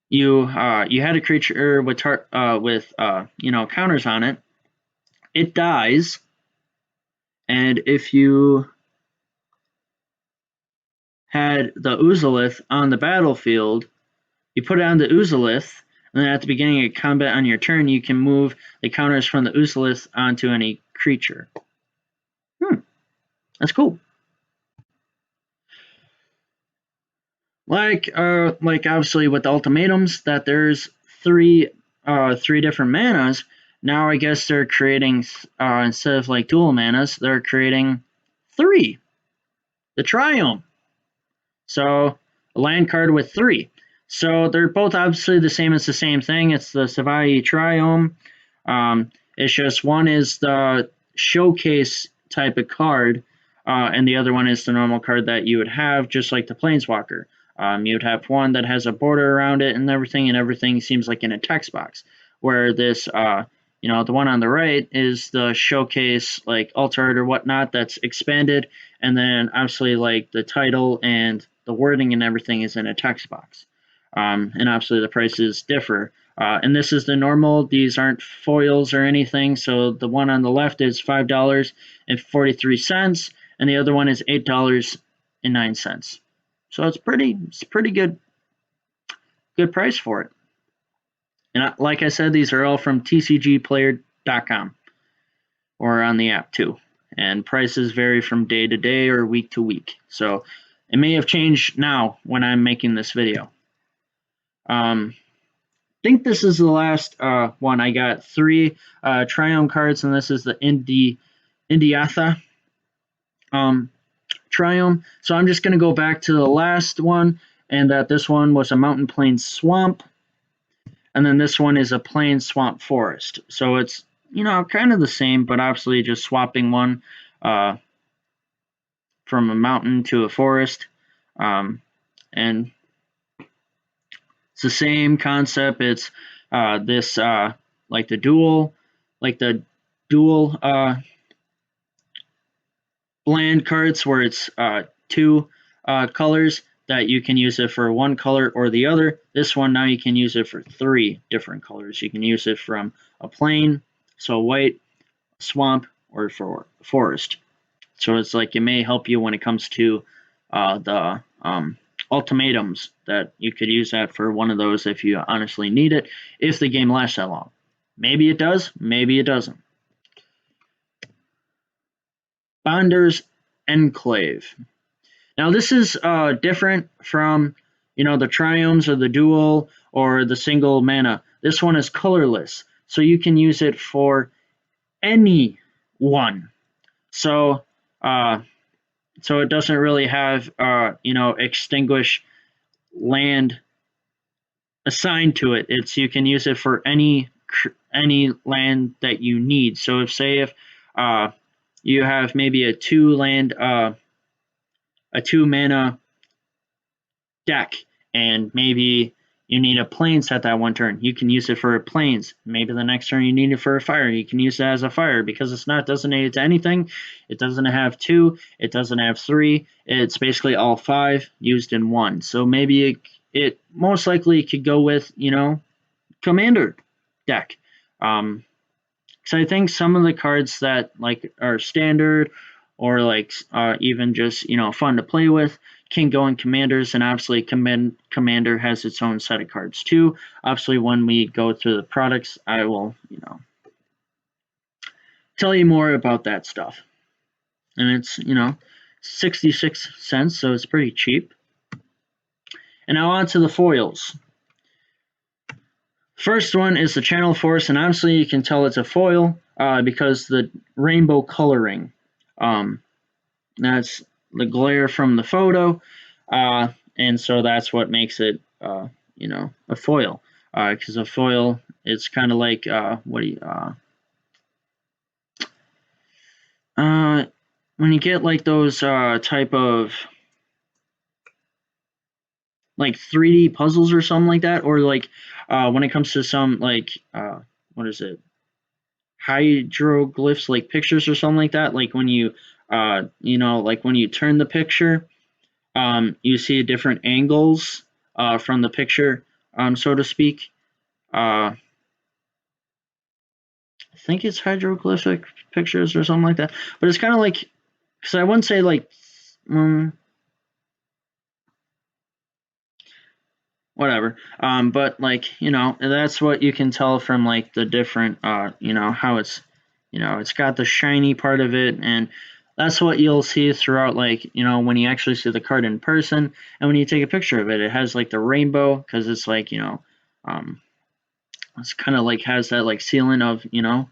you had a creature with counters on it. It dies, and if you had the Uzalith on the battlefield, you put it on the Uzalith, and then at the beginning of combat on your turn, you can move the counters from the Uzalith onto any creature. That's cool. Like obviously with the ultimatums, that there's three different manas. Now I guess they're creating instead of like dual manas, they're creating 3. The Triome. So a land card with 3. So they're both obviously the same as the same thing. It's the Savai Triome. It's just one is the showcase type of card, and the other one is the normal card that you would have, just like the Planeswalker. You would have one that has a border around it and everything seems like in a text box. Where this, the one on the right is the showcase, like altar art or whatnot, that's expanded, and then obviously like the title and the wording and everything is in a text box. And obviously the prices differ. And this is the normal. These aren't foils or anything. So the one on the left is $5.43, and the other one is $8.09. So it's pretty good price for it. And like I said, these are all from tcgplayer.com or on the app too. And prices vary from day to day or week to week. So it may have changed now when I'm making this video. I think this is the last one. I got 3 Triome cards, and this is the Indiatha Triome. So I'm just going to go back to the last one, and that this one was a Mountain Plain Swamp, and then this one is a Plain Swamp Forest. So it's, kind of the same, but obviously just swapping one from a mountain to a forest. And it's the same concept. It's this like the dual land cards, where it's 2 colors that you can use it for one color or the other. This one now you can use it for 3 different colors. You can use it from a plain, so white, swamp, or for forest. So it's like it may help you when it comes to the ultimatums, that you could use that for one of those if you honestly need it, if the game lasts that long. Maybe it does, maybe it doesn't. Bonder's Enclave. Now this is different from the Triomes or the dual or the single mana. This one is colorless, so you can use it for any one. So it doesn't really have extinguish land assigned to it. It's, you can use it for any land that you need. So if you have maybe a 2 mana deck, and maybe you need a plains at that one turn, you can use it for a plains. Maybe the next turn you need it for a fire, you can use it as a fire, because it's not designated to anything. It doesn't have 2, it doesn't have 3, it's basically all 5 used in one. So maybe it most likely could go with commander deck. So I think some of the cards that like are standard or like even just fun to play with can go in commanders, and obviously commander has its own set of cards too. Obviously when we go through the products, I will tell you more about that stuff. And it's 66 cents, so it's pretty cheap. And now on to the foils. First one is the Channel Force, and obviously you can tell it's a foil because the rainbow coloring. That's the glare from the photo, and so that's what makes it a foil. Because a foil, it's kind of like when you get like those type of like 3D puzzles or something like that, or like when it comes to some like what is it, hieroglyphs, like pictures or something like that, like when you like when you turn the picture, you see different angles from the picture, so to speak. I think it's hieroglyphic pictures or something like that, but it's kind of like, because I wouldn't say like whatever. But like, you know, that's what you can tell from like the different, you know, how it's, you know, it's got the shiny part of it, and that's what you'll see throughout, like, you know, when you actually see the card in person, and when you take a picture of it, it has like the rainbow, because it's like, you know, it's kind of like has that like feeling of, you know,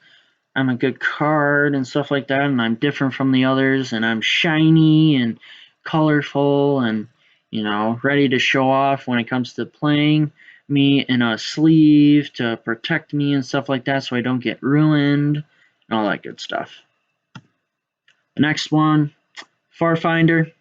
I'm a good card and stuff like that, and I'm different from the others, and I'm shiny and colorful and, you know, ready to show off when it comes to playing me in a sleeve to protect me and stuff like that so I don't get ruined and all that good stuff. The next one, Farfinder,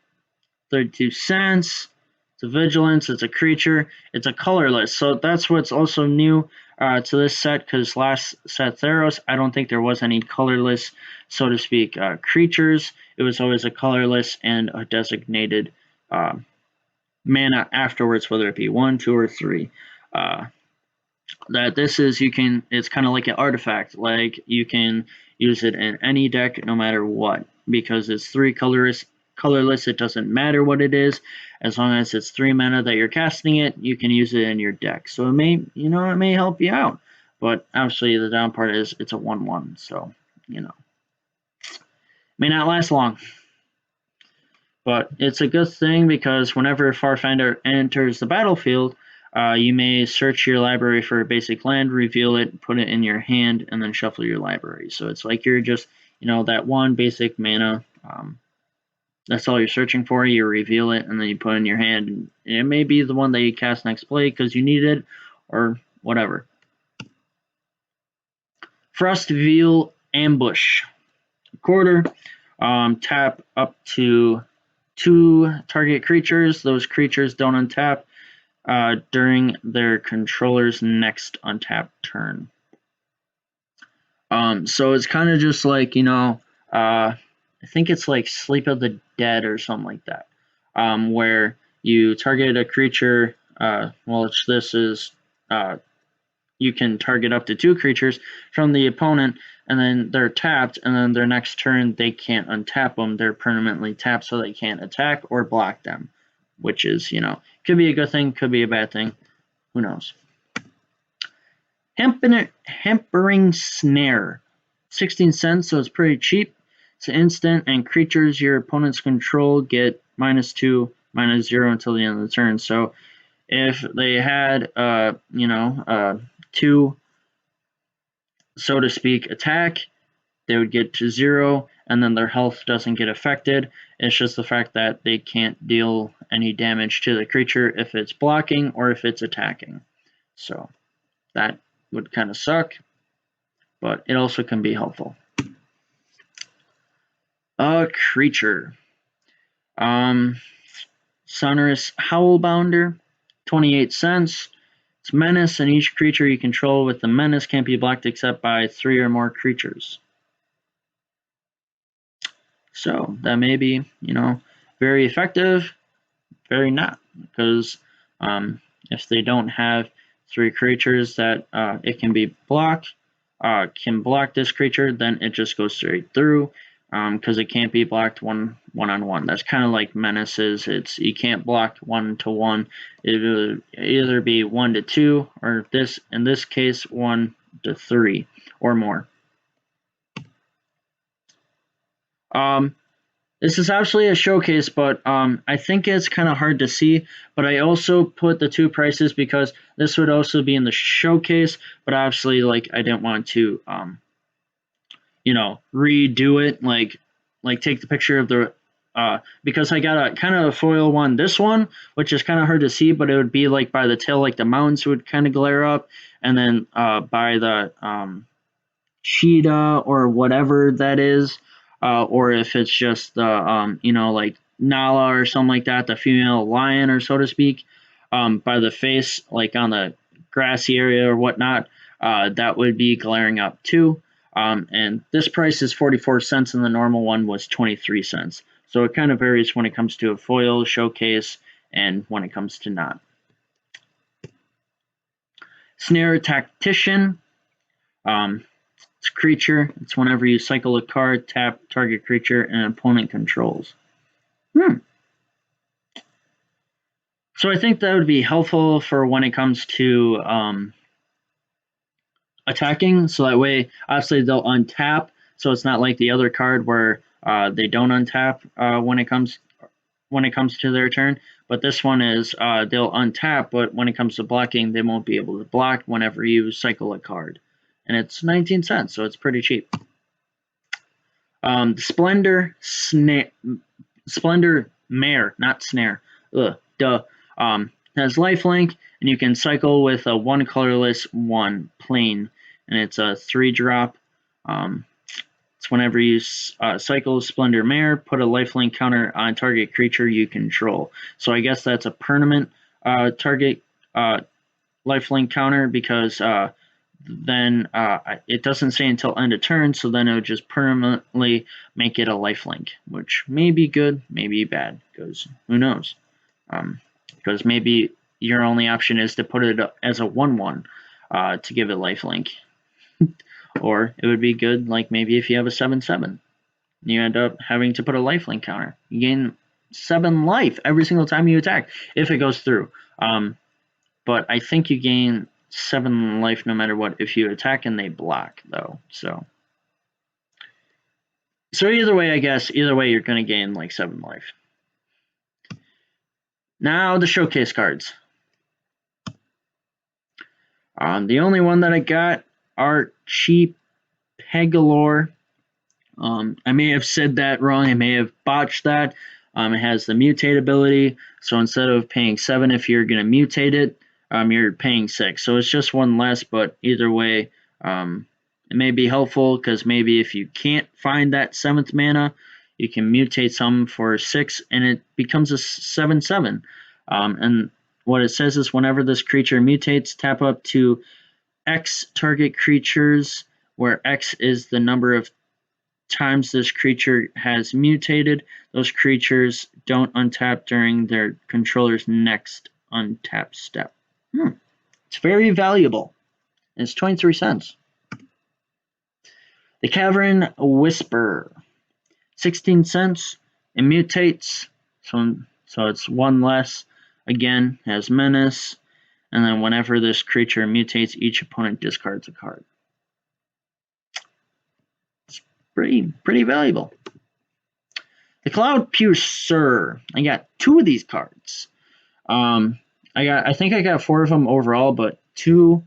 32 cents. It's a vigilance, it's a creature, it's a colorless. So that's what's also new to this set, because last set Theros, I don't think there was any colorless, so to speak, creatures. It was always a colorless and a designated mana afterwards, whether it be 1, 2, or 3. That this is, you can, it's kind of like an artifact, like you can use it in any deck no matter what, because it's 3 colorless, it doesn't matter what it is, as long as it's 3 mana that you're casting it, you can use it in your deck. So it may, you know, it may help you out, but obviously the down part is it's a 1/1, so, you know, may not last long. But it's a good thing, because whenever Farfinder enters the battlefield, you may search your library for a basic land, reveal it, put it in your hand, and then shuffle your library. So it's like you're just, you know, that one basic mana. That's all you're searching for. You reveal it, and then you put it in your hand. And it may be the one that you cast next play because you need it, or whatever. Frost Veil Ambush. Quarter. Tap up to 2 target creatures. Those creatures don't untap during their controller's next untap turn. So it's kind of just like, you know, I think it's like Sleep of the Dead or something like that, where you target a creature. This is you can target up to 2 creatures from the opponent, and then they're tapped, and then their next turn they can't untap them. They're permanently tapped, so they can't attack or block them, which is, you know, could be a good thing, could be a bad thing. Who knows? Hampering Snare, 16 cents, so it's pretty cheap. It's an instant, and creatures your opponents control get -2, -0 until the end of the turn. So if they had, 2, so to speak, attack, they would get to 0, and then their health doesn't get affected. It's just the fact that they can't deal any damage to the creature if it's blocking or if it's attacking. So that would kind of suck, but it also can be helpful. A creature. Sonorous Howlbounder, 28 cents. It's menace, and each creature you control with the menace can't be blocked except by 3 or more creatures. So that may be, you know, very effective, very not, because if they don't have 3 creatures that it can be blocked, can block this creature, then it just goes straight through, because it can't be blocked one-on-one. That's kind of like menaces. It's, you can't block 1-to-1. It will either be 1-to-2, or this, in this case, 1-to-3 or more. This is actually a showcase, but I think it's kind of hard to see. But I also put the 2 prices because this would also be in the showcase. But obviously, like, I didn't want to, you know, redo it. Like take the picture of the, because I got a kind of a foil one. This one, which is kind of hard to see, but it would be like by the tail, like the mountains would kind of glare up, and then by the cheetah or whatever that is. Or if it's just the, you know, like Nala or something like that, the female lion, or so to speak, by the face, like on the grassy area or whatnot, that would be glaring up too. And this price is 44 cents, and the normal one was 23 cents. So it kind of varies when it comes to a foil showcase and when it comes to not. Snare Tactician. It's a creature. It's whenever you cycle a card, tap target creature and opponent controls. So I think that would be helpful for when it comes to attacking. So that way, obviously, they'll untap. So it's not like the other card where they don't untap when it comes to their turn. But this one is they'll untap, but when it comes to blocking, they won't be able to block whenever you cycle a card. And it's 19 cents, so it's pretty cheap. Splendor Mare, not Snare. Has lifelink, and you can cycle with a 1 colorless 1 plain, and it's a 3-drop. It's whenever you cycle Splendor Mare, put a lifelink counter on target creature you control. So I guess that's a permanent target lifelink counter, because then it doesn't say until end of turn, so then it would just permanently make it a lifelink, which may be good, may be bad, because who knows? Because maybe your only option is to put it as a 1/1 to give it lifelink. Or it would be good, like maybe if you have a 7/7, you end up having to put a lifelink counter. You gain 7 life every single time you attack, if it goes through. But I think you gain 7 life no matter what if you attack and they block, though. So either way, I guess, either way, you're going to gain like 7 life. Now the showcase cards. The only one that I got are cheap Pegalore. I may have said that wrong. I may have botched that. It has the mutate ability. So instead of paying 7 if you're going to mutate it, you're paying 6. So it's just 1 less, but either way, it may be helpful, because maybe if you can't find that 7th mana, you can mutate some for 6 and it becomes a 7/7. And what it says is whenever this creature mutates, tap up to X target creatures, where X is the number of times this creature has mutated. Those creatures don't untap during their controller's next untap step. It's very valuable. It's 23 cents. The Cavern Whisper, 16 cents. It mutates, so it's 1 less. Again, has menace. And then whenever this creature mutates, each opponent discards a card. It's pretty valuable. The Cloud Piercer. I got 2 of these cards. I think I got 4 of them overall, but 2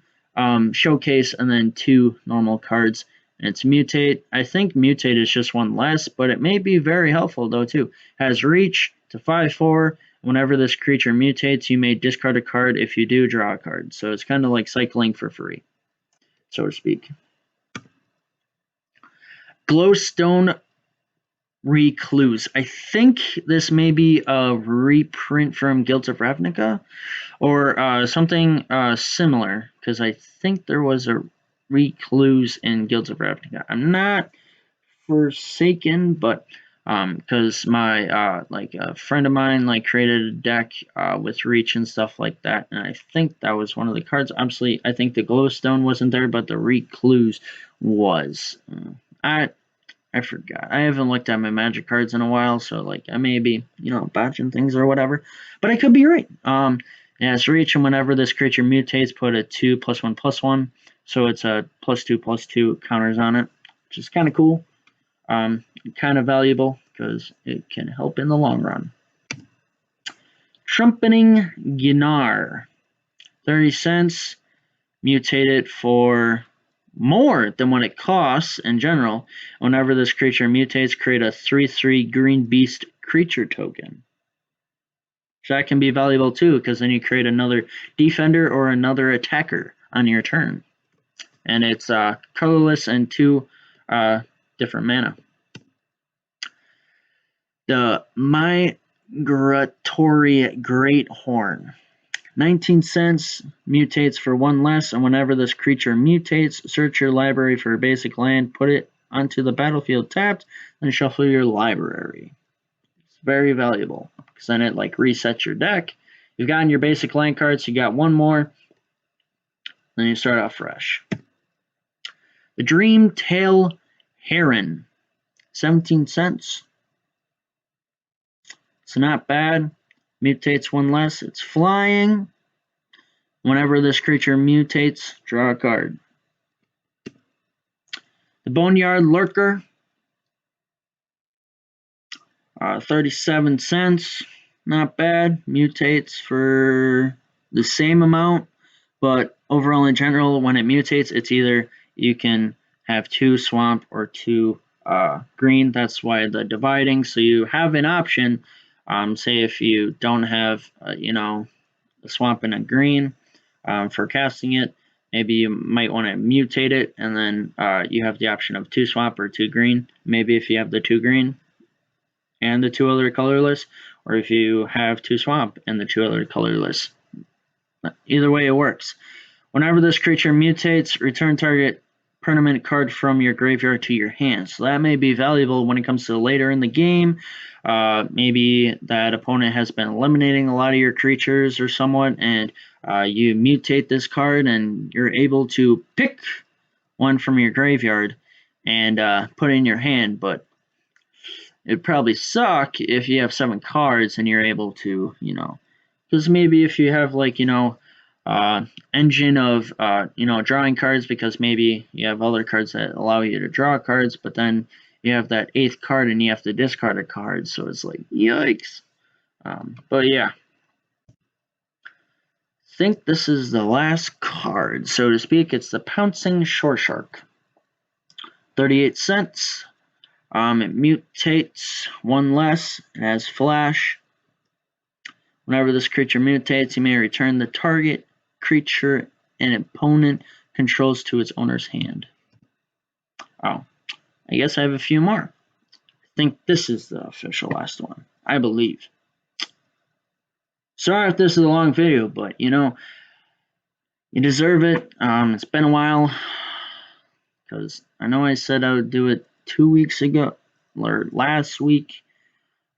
showcase and then 2 normal cards. And it's mutate. I think mutate is just 1 less, but it may be very helpful though too. Has reach to 5/4. Whenever this creature mutates, you may discard a card. If you do, draw a card. So it's kind of like cycling for free, so to speak. Glowstone Recluse. I think this may be a reprint from Guilds of Ravnica, or something similar, because I think there was a Recluse in Guilds of Ravnica. I'm not forsaken, but because my like a friend of mine like created a deck with reach and stuff like that, and I think that was one of the cards. Obviously, I think the Glowstone wasn't there, but the Recluse was. I forgot. I haven't looked at my Magic cards in a while, so like I may be botching things or whatever, but I could be right. It has reach, and whenever this creature mutates, put a 2+1/+1. So it's a +2/+2 counters on it, which is kind of cool. Kind of valuable because it can help in the long run. Trumpeting Ginnar, 30 cents. Mutate it for more than what it costs in general. Whenever this creature mutates, create a 3/3 green beast creature token. So that can be valuable too, because then you create another defender or another attacker on your turn. And it's colorless and 2 different mana. The Migratory Greathorn, 19 cents, mutates for 1 less, and whenever this creature mutates, search your library for a basic land, put it onto the battlefield tapped, then shuffle your library. It's very valuable, because then it like resets your deck. You've gotten your basic land cards, you got 1 more, then you start off fresh. The Dreamtail Heron, 17 cents. It's not bad. mutates one less. It's flying. Whenever this creature mutates, draw a card. The Boneyard Lurker, 37 cents. Not bad. Mutates for the same amount, but overall in general, when it mutates, it's either you can have 2 swamp or 2 green. That's why the dividing. So you have an option. Say if you don't have, a swamp and a green for casting it, maybe you might want to mutate it, and then you have the option of 2 swamp or 2 green. Maybe if you have the 2 green and the 2 other colorless, or if you have 2 swamp and the 2 other colorless. Either way, it works. Whenever this creature mutates, return target permanent card from your graveyard to your hand. So that may be valuable when it comes to later in the game. Maybe that opponent has been eliminating a lot of your creatures or somewhat, and you mutate this card and you're able to pick one from your graveyard and put it in your hand. But it'd probably suck if you have 7 cards and you're able to, because maybe if you have engine of drawing cards, because maybe you have other cards that allow you to draw cards, but then you have that 8th card and you have to discard a card, so it's like yikes. But yeah, I think this is the last card, so to speak. It's the Pouncing Shore Shark, 38 cents. It mutates 1 less. It has flash. Whenever this creature mutates, you may return the target creature an opponent controls to its owner's hand. Oh, I guess I have a few more. I think this is the official last one, I believe. Sorry if this is a long video, but you deserve it. It's been a while, because I know I said I would do it 2 weeks ago, or last week,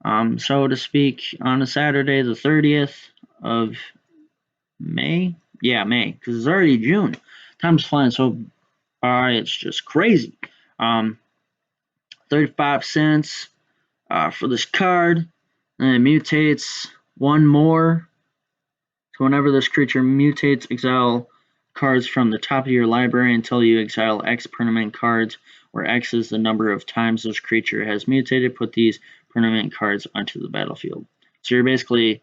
so to speak, on a Saturday, the 30th of May. Yeah, May, because it's already June. Time's flying so by, it's just crazy. 35 cents for this card, and it mutates 1 more. So whenever this creature mutates, exile cards from the top of your library until you exile X permanent cards, where X is the number of times this creature has mutated. Put these permanent cards onto the battlefield. So you're basically,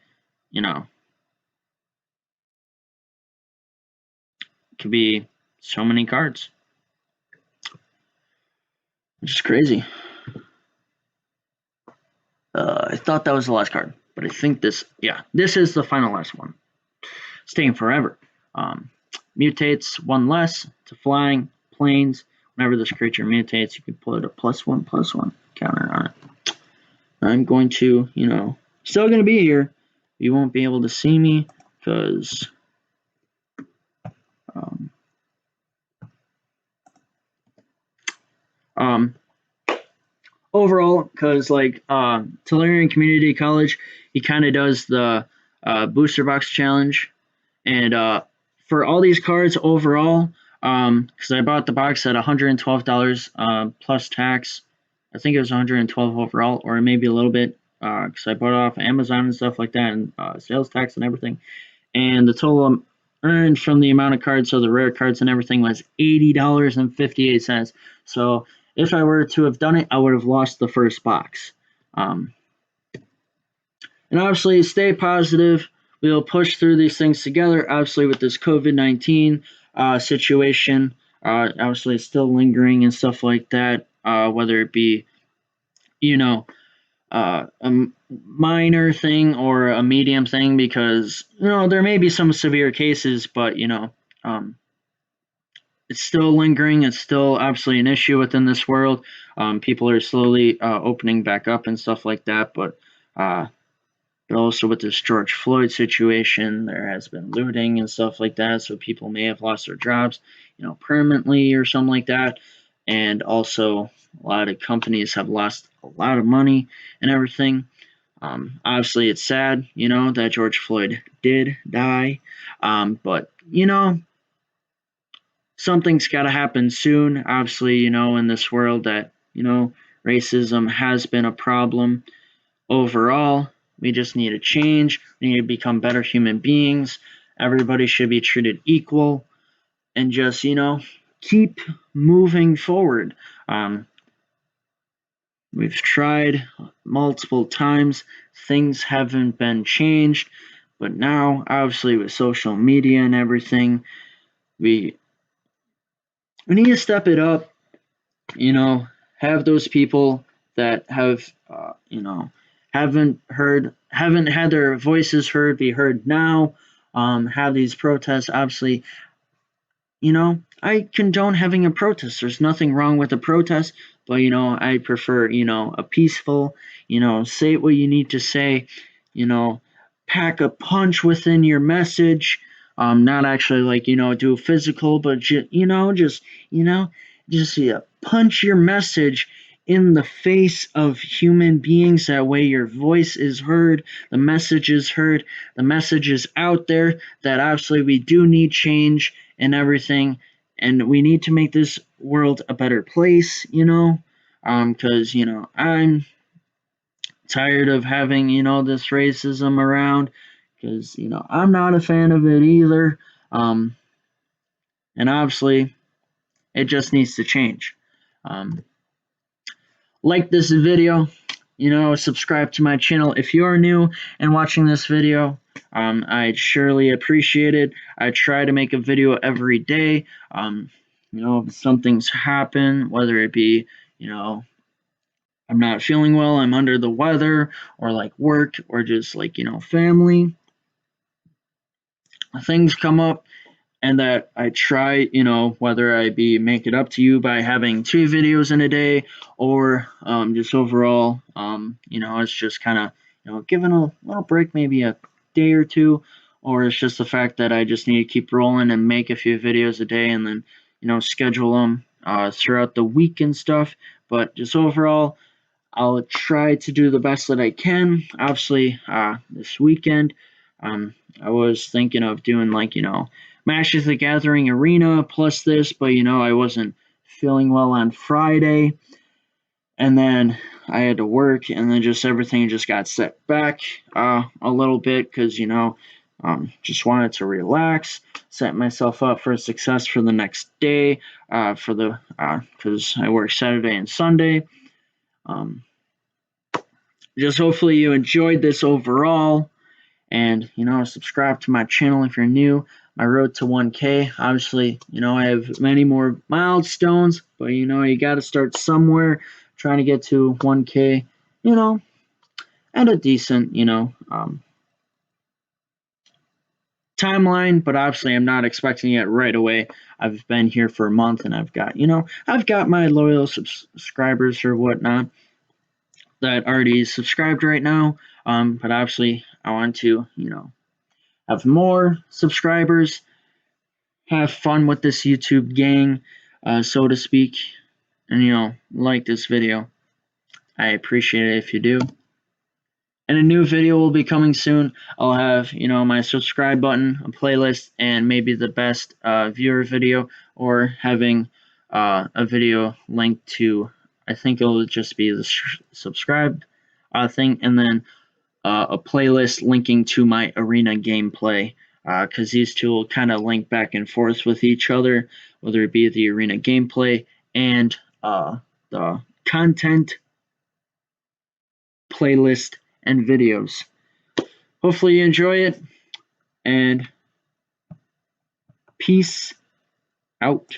could be so many cards, which is crazy. I thought that was the last card, but I think this is the final last one. Staying forever. Mutates 1 less to flying planes. Whenever this creature mutates, you can put a +1/+1 counter on it. I'm going to, still going to be here. You won't be able to see me because overall, because Tellurian Community College, he kind of does the booster box challenge, and for all these cards overall, because I bought the box at $112 plus tax. I think it was $112 overall, or maybe a little bit, because I bought it off Amazon and stuff like that, and sales tax and everything. And the total earned from the amount of cards, so the rare cards and everything, was $80.58. So if I were to have done it, I would have lost the first box. And obviously, stay positive. We'll push through these things together. Obviously, with this COVID-19 situation, obviously it's still lingering and stuff like that, whether it be, a minor thing or a medium thing, because, there may be some severe cases, but, it's still lingering. It's still obviously an issue within this world. People are slowly opening back up and stuff like that, but also with this George Floyd situation, there has been looting and stuff like that, so people may have lost their jobs, permanently or something like that. And also, a lot of companies have lost a lot of money and everything. Obviously, it's sad, that George Floyd did die, but, something's got to happen soon. Obviously, in this world that, racism has been a problem overall We just need to change. We need to become better human beings. Everybody should be treated equal, and just, keep moving forward. We've tried multiple times, things haven't been changed, but now, obviously, with social media and everything, we need to step it up, have those people that have, haven't had their voices heard be heard now, have these protests. Obviously, I condone having a protest. There's nothing wrong with a protest, but, I prefer, a peaceful, say what you need to say, you know, pack a punch within your message, not actually like, do physical, but, just punch your message in the face of human beings. That way your voice is heard, the message is heard, the message is out there that obviously we do need change and everything, and we need to make this world a better place, because, I'm tired of having, this racism around, because, I'm not a fan of it either, and obviously it just needs to change. Like this video, subscribe to my channel if you are new and watching this video. I'd surely appreciate it. I try to make a video every day. If something's happen, whether it be, I'm not feeling well, I'm under the weather, or like work, or just like, family, things come up, and that I try, whether I be make it up to you by having 2 videos in a day, or just overall, it's just kind of, giving a little break, maybe a day or two, or it's just the fact that I just need to keep rolling and make a few videos a day, and then, schedule them throughout the week and stuff. But just overall, I'll try to do the best that I can. Obviously, this weekend, I was thinking of doing like, Magic the Gathering Arena plus this, but, I wasn't feeling well on Friday, and then I had to work, and then just everything just got set back a little bit because, just wanted to relax, set myself up for success for the next day, because I work Saturday and Sunday. Just hopefully you enjoyed this overall, and, subscribe to my channel if you're new. My road to 1K, obviously, I have many more milestones, but, you got to start somewhere. Trying to get to 1K, at a decent, timeline, but obviously I'm not expecting it right away. I've been here for a month, and I've got my loyal subscribers or whatnot that already subscribed right now. But obviously I want to, have more subscribers, have fun with this YouTube gang, so to speak, and, like this video. I appreciate it if you do. And a new video will be coming soon. I'll have, my subscribe button, a playlist, and maybe the best viewer video, or having a video linked to, I think it'll just be the subscribe thing, and then a playlist linking to my arena gameplay, because these two will kind of link back and forth with each other, whether it be the arena gameplay and the content playlist and videos. Hopefully you enjoy it, and peace out.